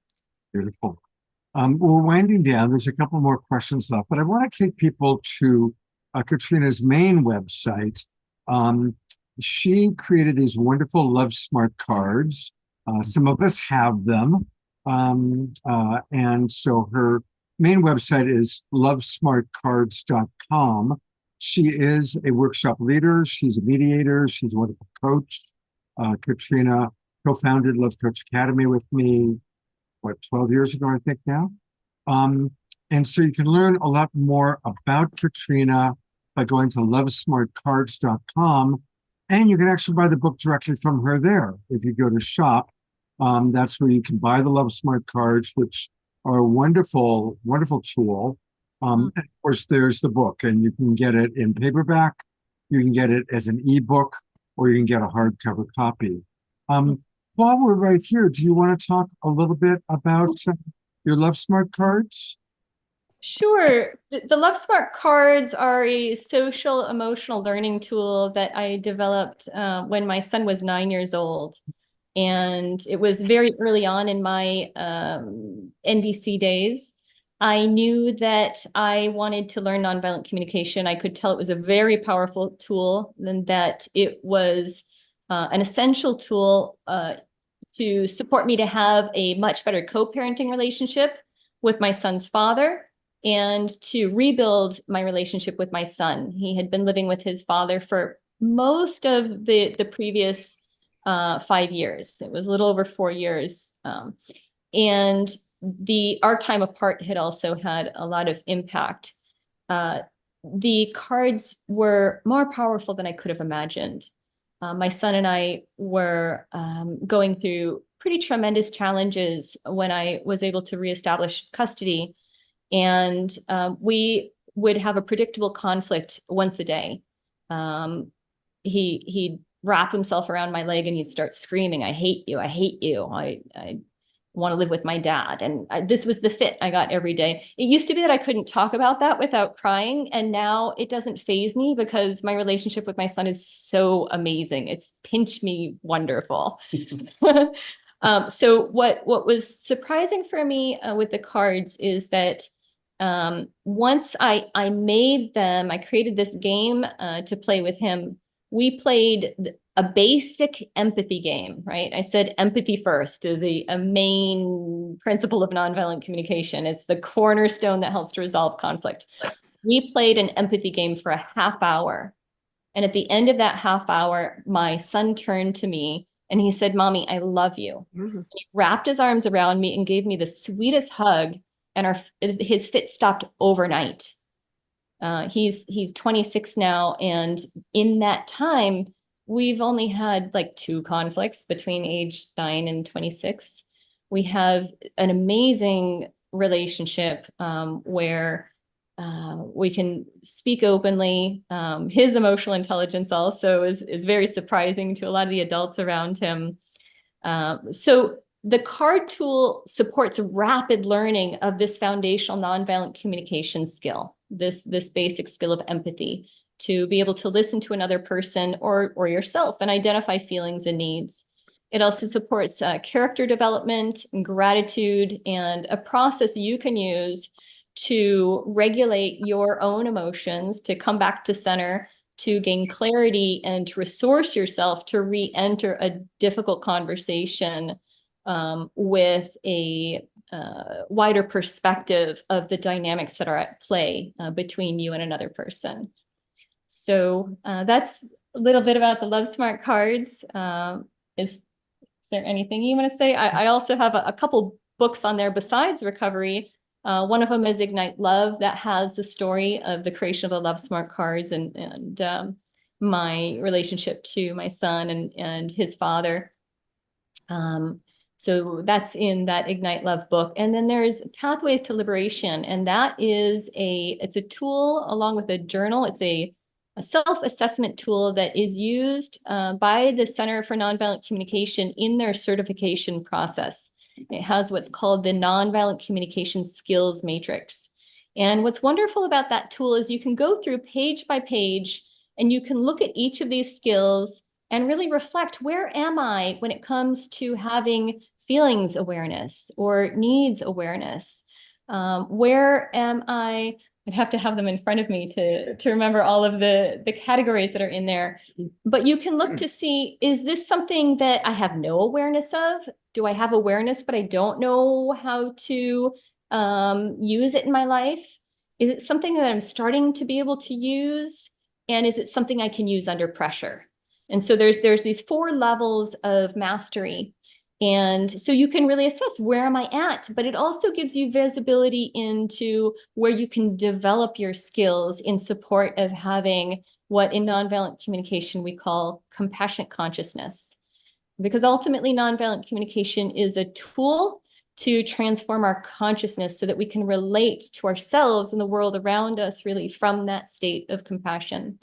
Beautiful. We're winding down. There's a couple more questions left, but I want to take people to Katrina's main website, she created these wonderful Love Smart cards. Some of us have them. And so her main website is lovesmartcards.com. She is a workshop leader. She's a mediator. She's a wonderful coach. Katrina co-founded Love Coach Academy with me, 12 years ago, I think now. And so you can learn a lot more about Katrina by going to lovesmartcards.com. And you can actually buy the book directly from her there. If you go to shop, that's where you can buy the Love Smart cards, which are a wonderful, wonderful tool. And of course, there's the book, and you can get it in paperback, you can get it as an ebook, or you can get a hardcover copy. While we're right here, do you want to talk a little bit about your Love Smart cards? Sure. The Love Smart cards are a social emotional learning tool that I developed when my son was 9 years old. And it was very early on in my NVC days. I knew that I wanted to learn nonviolent communication. I could tell it was a very powerful tool, and that it was an essential tool to support me to have a much better co-parenting relationship with my son's father, and to rebuild my relationship with my son. He had been living with his father for most of the previous 5 years. It was a little over 4 years. And our time apart had also had a lot of impact. The cards were more powerful than I could have imagined. My son and I were going through pretty tremendous challenges when I was able to reestablish custody. And we would have a predictable conflict once a day. He'd wrap himself around my leg and he'd start screaming, "I hate you, I hate you. I want to live with my dad." And this was the fit I got every day. It used to be that I couldn't talk about that without crying. And now it doesn't faze me because my relationship with my son is so amazing. It's pinch me wonderful. So what was surprising for me with the cards is that once I made them, I created this game to play with him. We played a basic empathy game, right? I said empathy first is a main principle of nonviolent communication. It's the cornerstone that helps to resolve conflict. We played an empathy game for a half hour. And at the end of that half hour, my son turned to me and he said, "Mommy, I love you." Mm-hmm. He wrapped his arms around me and gave me the sweetest hug. And his fit stopped overnight. He's 26 now, and in that time, we've only had like 2 conflicts between age 9 and 26. We have an amazing relationship where we can speak openly. His emotional intelligence also is very surprising to a lot of the adults around him. So the card tool supports rapid learning of this foundational nonviolent communication skill, this basic skill of empathy, to be able to listen to another person or yourself and identify feelings and needs. It also supports character development and gratitude, and a process you can use to regulate your own emotions, to come back to center, to gain clarity, and to resource yourself to re-enter a difficult conversation with a wider perspective of the dynamics that are at play between you and another person. So that's a little bit about the Love Smart cards. Is there anything you want to say? I also have a couple books on there besides Recovery. One of them is Ignite Love, that has the story of the creation of the Love Smart cards and my relationship to my son and his father. So that's in that Ignite Love book. And then there's Pathways to Liberation. And that is it's a tool along with a journal. It's a self-assessment tool that is used by the Center for Nonviolent Communication in their certification process. It has what's called the Nonviolent Communication Skills Matrix. And what's wonderful about that tool is you can go through page by page and you can look at each of these skills and really reflect, where am I when it comes to having feelings awareness or needs awareness? Where am I I'd have to have them in front of me to remember all of the categories that are in there. But you can look to see, is this something that I have no awareness of? Do I have awareness, but I don't know how to use it in my life? Is it something that I'm starting to be able to use? And is it something I can use under pressure? And so there's these 4 levels of mastery. And so you can really assess, where am I at? But it also gives you visibility into where you can develop your skills in support of having what in nonviolent communication we call compassionate consciousness. Because ultimately nonviolent communication is a tool to transform our consciousness so that we can relate to ourselves and the world around us really from that state of compassion.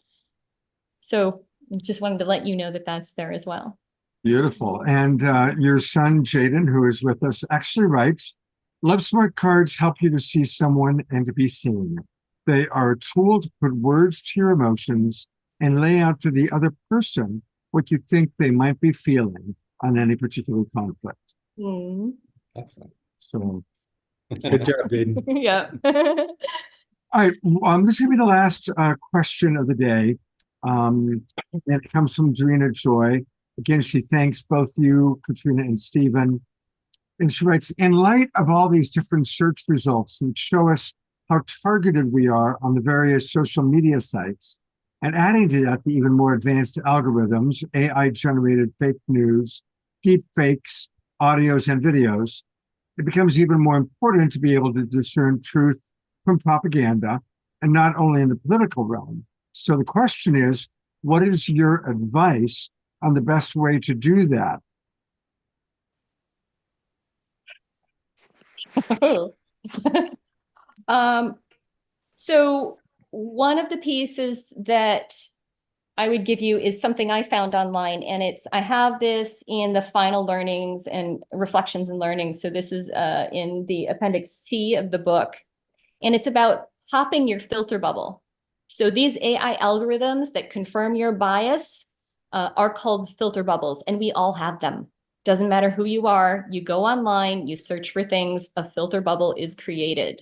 So just wanted to let you know that that's there as well. Beautiful. And your son, Jaden, who is with us, actually writes, Love Smart cards help you to see someone and to be seen. They are a tool to put words to your emotions and lay out for the other person what you think they might be feeling on any particular conflict. Excellent. So, Good job, Jaden. Yeah. all right, this is going to be the last question of the day. And it comes from Dorina Joy. Again, she thanks both you, Katrina, and Stephen. And she writes, in light of all these different search results that show us how targeted we are on the various social media sites, and adding to that the even more advanced algorithms, AI-generated fake news, deep fakes, audios, and videos, it becomes even more important to be able to discern truth from propaganda, and not only in the political realm. So the question is, what is your advice on the best way to do that? So one of the pieces that I would give you is something I found online, and I have this in the final learnings and reflections and learnings. So this is in the appendix C of the book, and it's about popping your filter bubble. So these AI algorithms that confirm your bias are called filter bubbles, and we all have them. Doesn't matter who you are, you go online, you search for things, a filter bubble is created.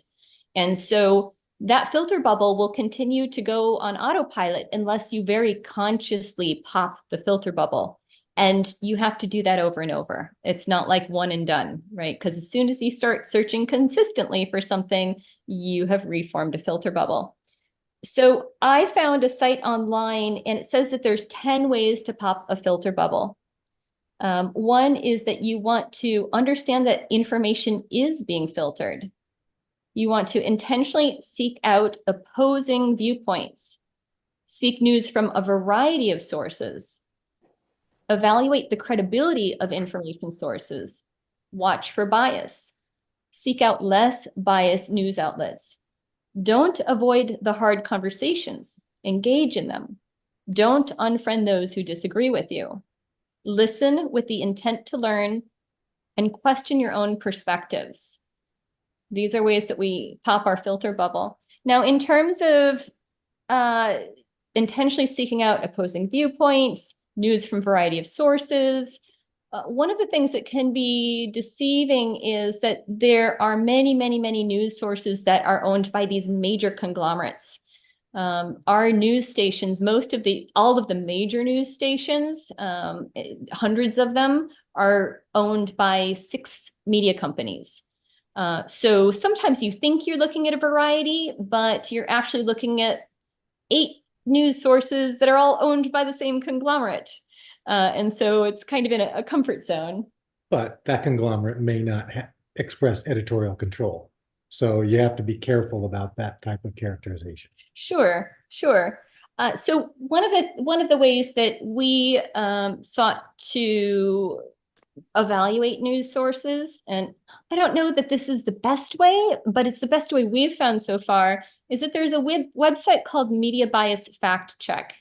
And so that filter bubble will continue to go on autopilot unless you very consciously pop the filter bubble. And you have to do that over and over. It's not like one and done, right? Because as soon as you start searching consistently for something, you have reformed a filter bubble. So I found a site online, and it says that there's 10 ways to pop a filter bubble. One is that you want to understand that information is being filtered. You want to intentionally seek out opposing viewpoints, seek news from a variety of sources, evaluate the credibility of information sources, watch for bias, seek out less biased news outlets. Don't avoid the hard conversations, engage in them. Don't unfriend those who disagree with you. Listen with the intent to learn and question your own perspectives. These are ways that we pop our filter bubble. Now, in terms of intentionally seeking out opposing viewpoints, news from a variety of sources, one of the things that can be deceiving is that there are many, many, many news sources that are owned by these major conglomerates. Our news stations, all of the major news stations, hundreds of them are owned by 6 media companies. So sometimes you think you're looking at a variety, but you're actually looking at 8 news sources that are all owned by the same conglomerate. And so it's kind of in a comfort zone. But that conglomerate may not express editorial control. So you have to be careful about that type of characterization. Sure. So one of the ways that we sought to evaluate news sources, and I don't know that this is the best way, but it's the best way we've found so far, is that there's a website called Media Bias Fact Check.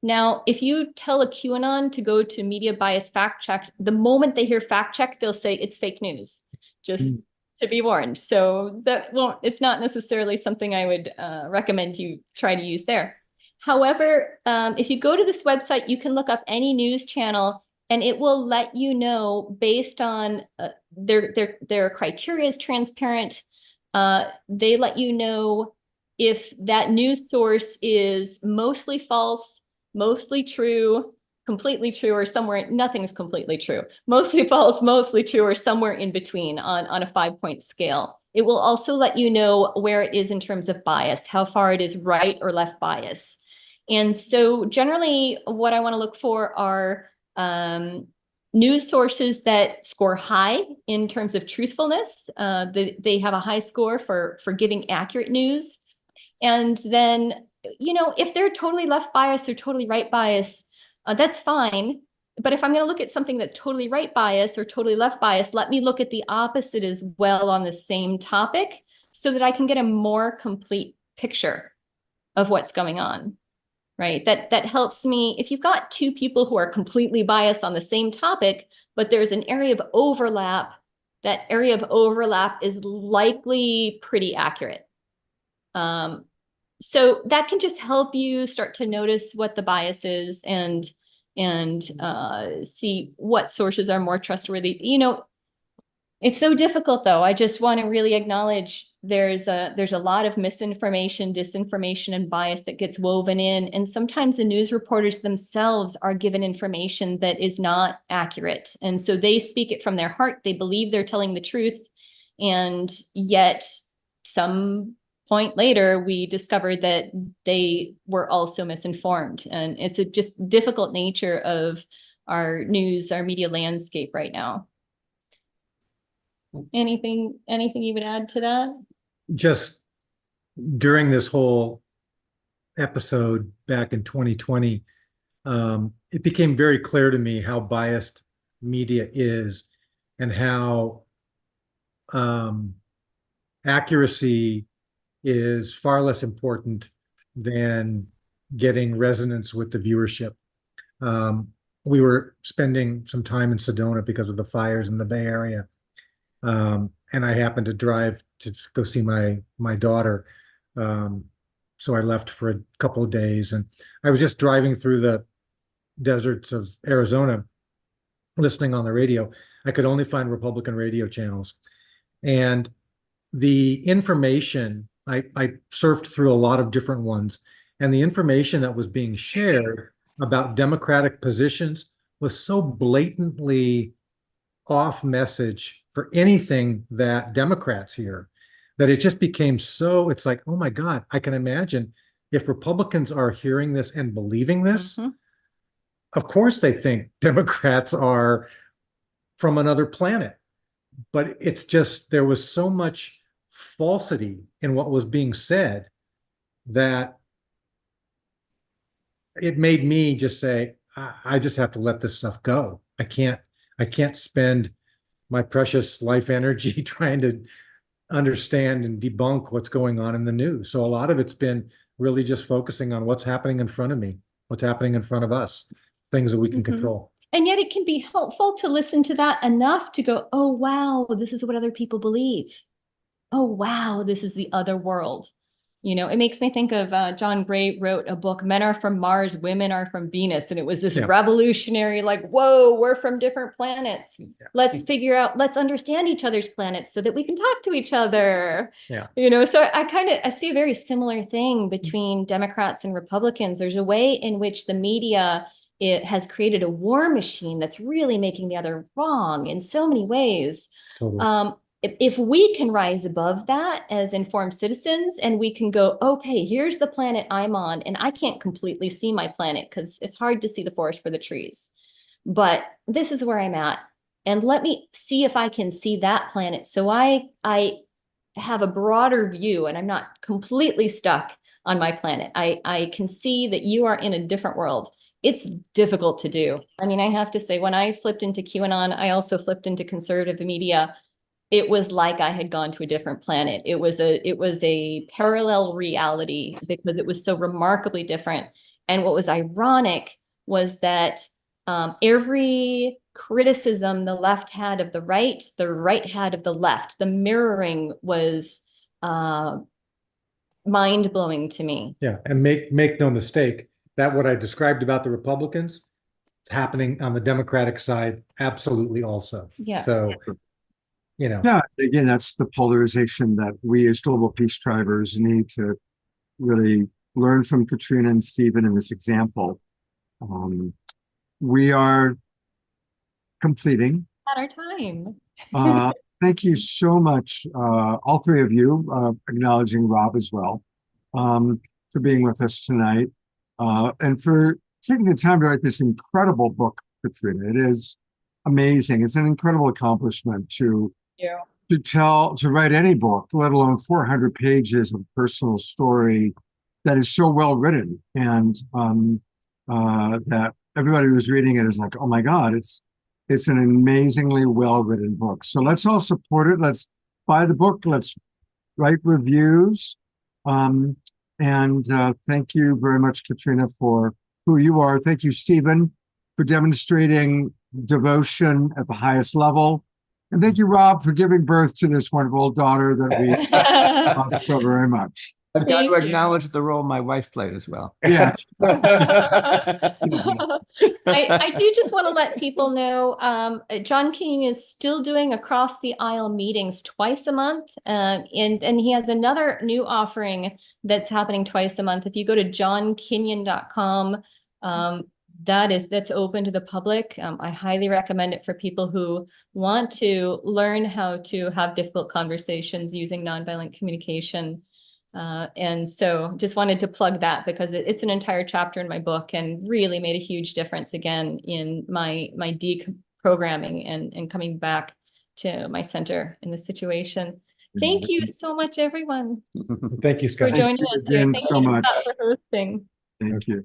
Now, if you tell a QAnon to go to Media Bias Fact Check, the moment they hear fact check, they'll say it's fake news. Just to be warned. So it's not necessarily something I would recommend you try to use there. However, if you go to this website, you can look up any news channel, and it will let you know based on their criteria is transparent. They let you know if that news source is mostly false, mostly true, completely true, or somewhere, nothing is completely true, mostly false, mostly true, or somewhere in between on a 5-point scale. It will also let you know where it is in terms of bias, how far it is right or left bias. And so generally what I want to look for are news sources that score high in terms of truthfulness. They have a high score for giving accurate news. And then, you know, if they're totally left bias or totally right bias, that's fine. But if I'm going to look at something that's totally right bias or totally left bias, let me look at the opposite as well on the same topic so that I can get a more complete picture of what's going on, right? That helps me. If you've got two people who are completely biased on the same topic, but there's an area of overlap, that area of overlap is likely pretty accurate. So that can just help you start to notice what the bias is and see what sources are more trustworthy. You know, it's so difficult though. I just want to really acknowledge there's a lot of misinformation, disinformation, and bias that gets woven in. And sometimes the news reporters themselves are given information that is not accurate. And so they speak it from their heart. They believe they're telling the truth. And yet some point later, we discovered that they were also misinformed. And it's a just difficult nature of our news, our media landscape right now. Anything you would add to that? Just during this whole episode back in 2020, it became very clear to me how biased media is and how accuracy is far less important than getting resonance with the viewership. We were spending some time in Sedona because of the fires in the Bay Area. And I happened to drive to go see my daughter. So I left for a couple of days, and I was just driving through the deserts of Arizona, listening on the radio. I could only find Republican radio channels. And the information, I surfed through a lot of different ones, and the information that was being shared about Democratic positions was so blatantly off message for anything that Democrats hear that it just became so, it's like, oh my God, I can imagine if Republicans are hearing this and believing this, of course they think Democrats are from another planet. But it's just, there was so much falsity in what was being said that it made me just say, I just have to let this stuff go. I can't spend my precious life energy trying to understand and debunk what's going on in the news. So a lot of it's been really just focusing on what's happening in front of me, what's happening in front of us, things that we can control. And yet it can be helpful to listen to that enough to go, oh, wow, this is what other people believe. Oh, wow, this is the other world. You know, it makes me think of John Gray wrote a book, Men Are From Mars, Women Are From Venus. And it was this revolutionary, like, whoa, we're from different planets. Let's figure out, let's understand each other's planets so that we can talk to each other. You know, so I see a very similar thing between Democrats and Republicans. There's a way in which the media, it has created a war machine that's really making the other wrong in so many ways. Totally. If we can rise above that as informed citizens and we can go, okay, here's the planet I'm on, and I can't completely see my planet because it's hard to see the forest for the trees, but this is where I'm at. And let me see if I can see that planet. So I have a broader view and I'm not completely stuck on my planet. I can see that you are in a different world. It's difficult to do. I mean, I have to say, when I flipped into QAnon, I also flipped into conservative media. It was like I had gone to a different planet. It was a parallel reality because it was so remarkably different. And what was ironic was that every criticism the left had of the right had of the left. The mirroring was mind-blowing to me. Yeah, and make no mistake, that what I described about the Republicans, it's happening on the Democratic side absolutely also. Yeah. So, you know. Yeah, again, that's the polarization that we as global peace drivers need to really learn from Katrina and Stephen in this example. We are completing. At our time. Thank you so much, all three of you, acknowledging Rob as well, for being with us tonight, and for taking the time to write this incredible book, Katrina. It is amazing. It's an incredible accomplishment to write any book, let alone 400 pages of personal story that is so well written, and that everybody who's reading it is like, oh my God, it's an amazingly well-written book. So let's all support it. Let's buy the book. Let's write reviews. And thank you very much, Katrina, for who you are. Thank you, Stephen, for demonstrating devotion at the highest level. And thank you, Rob, for giving birth to this wonderful daughter that we love so very much. I've got to acknowledge the role my wife played as well. Yes. I do just want to let people know, John King is still doing across the aisle meetings twice a month. And he has another new offering that's happening twice a month. If you go to johnkenyon.com, that's open to the public. I highly recommend it for people who want to learn how to have difficult conversations using nonviolent communication. And so just wanted to plug that because it's an entire chapter in my book and really made a huge difference again in my deprogramming and coming back to my center in the situation. Thank you so much, everyone. Thank you, Scott. For joining us here. Again, Thank so you, much. Scott, for hosting. Thank you.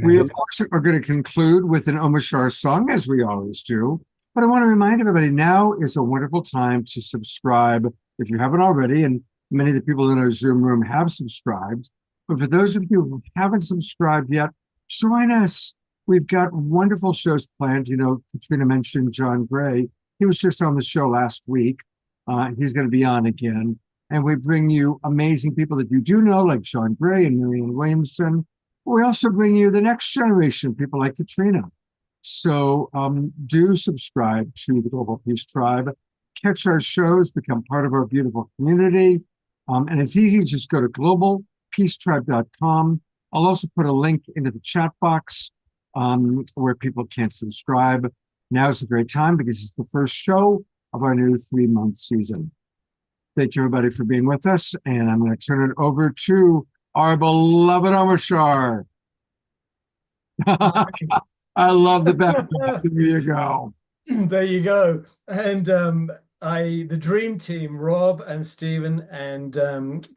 We, of course, are going to conclude with an Omashar song, as we always do. But I want to remind everybody, now is a wonderful time to subscribe if you haven't already. And many of the people in our Zoom room have subscribed. But for those of you who haven't subscribed yet, join us. We've got wonderful shows planned. You know, Katrina mentioned John Gray. He was just on the show last week. He's going to be on again. And we bring you amazing people that you do know, like John Gray and Marianne Williamson. We also bring you the next generation, people like Katrina. So do subscribe to the Global Peace Tribe. Catch our shows, become part of our beautiful community. And it's easy, just go to globalpeacetribe.com. I'll also put a link into the chat box where people can subscribe. Now's a great time because it's the first show of our new 3-month season. Thank you, everybody, for being with us. And I'm going to turn it over to our beloved Omashar. I love the back. There you go. There you go. And the dream team, Rob and Stephen and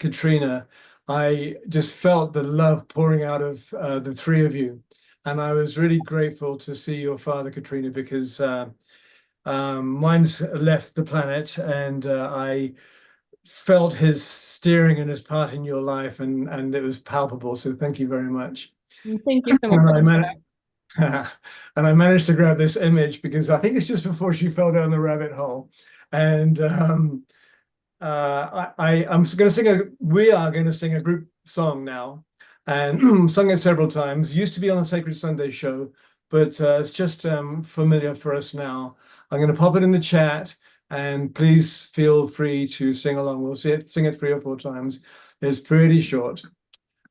Katrina, I just felt the love pouring out of the three of you. And I was really grateful to see your father, Katrina, because mine's left the planet, and I felt his steering and his part in your life, and it was palpable. So thank you very much. Thank you so much. And I managed to grab this image because I think it's just before she fell down the rabbit hole. And we are going to sing a group song now, and sung it several times. Used to be on the Sacred Sunday show, but it's just familiar for us now. I'm going to pop it in the chat, and please feel free to sing along. We'll sing it 3 or 4 times. It's pretty short.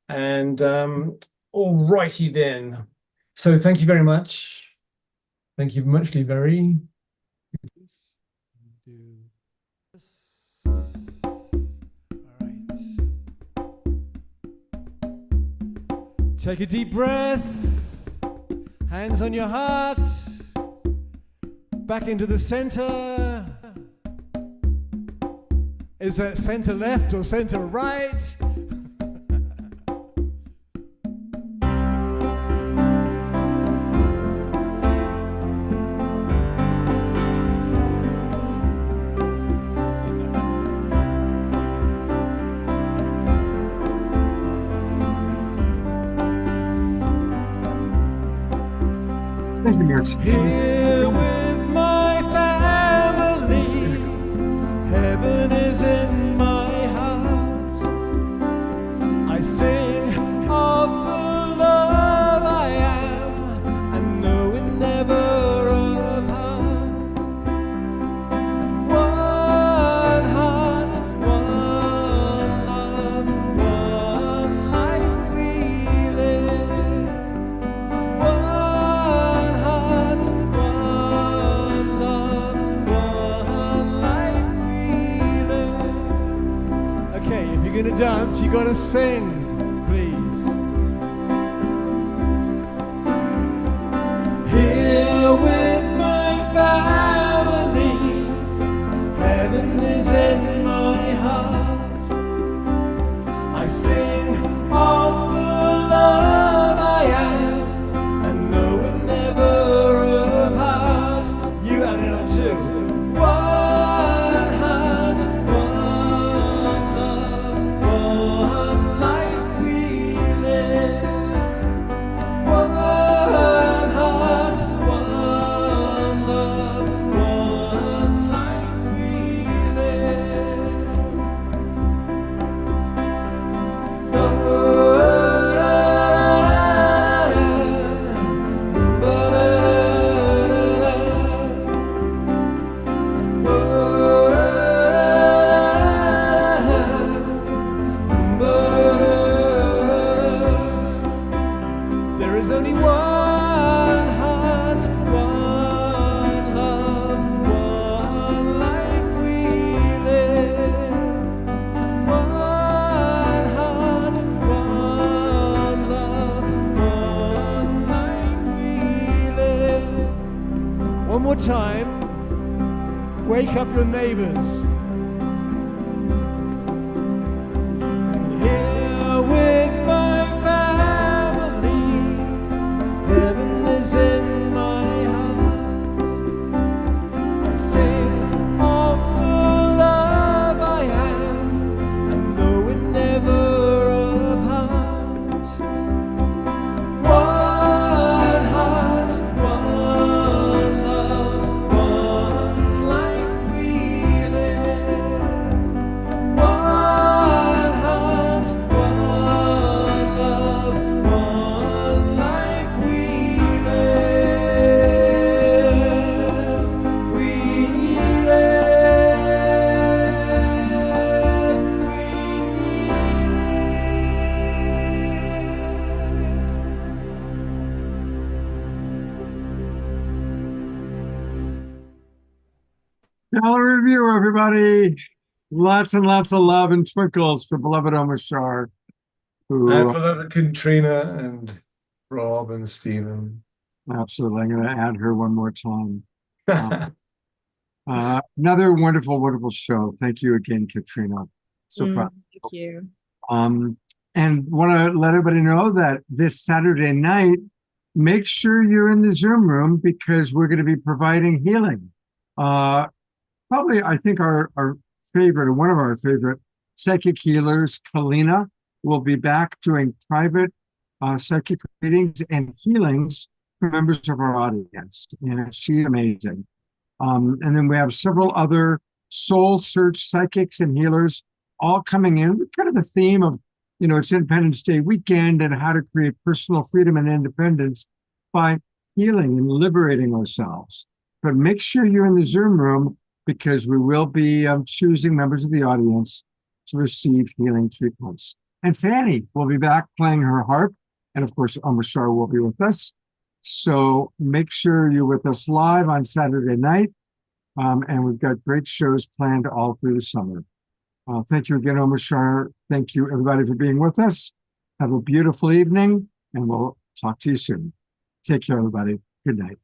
And all righty then. So thank you very much. Thank you muchly very. Take a deep breath, hands on your heart, back into the center. Is that center left or center right? Thank you, Mirch. Here with my family, heaven is in my heart. I sing of the love I am, and know it never apart. One heart, one love, one hearts, you gotta sing, please. Here with my family, heaven is in my heart. I sing of the love I am, and know we're never apart. You and I too. One heart, one love, one life we live. One heart, one love, one life we live. There is only one heart, one love, one life we live. One heart, one love, one life we live. One more time. Wake up your neighbors. Here with my family, heaven is in my heart. I sing of the love I am, and know we're never apart. One heart, one love, one life we live. One heart, one love, one life we live. We Gallery review, everybody. Lots and lots of love and twinkles for beloved Omashar, And who beloved Katrina and Rob and Stephen. absolutely, I'm going to add her one more time. Another wonderful, wonderful show. Thank you again, Katrina. So proud. Thank you. And want to let everybody know that this Saturday night, make sure you're in the Zoom room because we're going to be providing healing. Probably, I think our favorite, or one of our favorite psychic healers, Kalina, will be back doing private psychic readings and healings for members of our audience. And she's amazing. And then we have several other soul search psychics and healers all coming in with kind of the theme of, you know, it's Independence Day weekend and how to create personal freedom and independence by healing and liberating ourselves. But make sure you're in the Zoom room because we will be choosing members of the audience to receive healing treatments. And Fanny will be back playing her harp. And of course, Omashar will be with us. So make sure you're with us live on Saturday night. And we've got great shows planned all through the summer. Thank you again, Omashar. Thank you, everybody, for being with us. Have a beautiful evening, and we'll talk to you soon. Take care, everybody. Good night.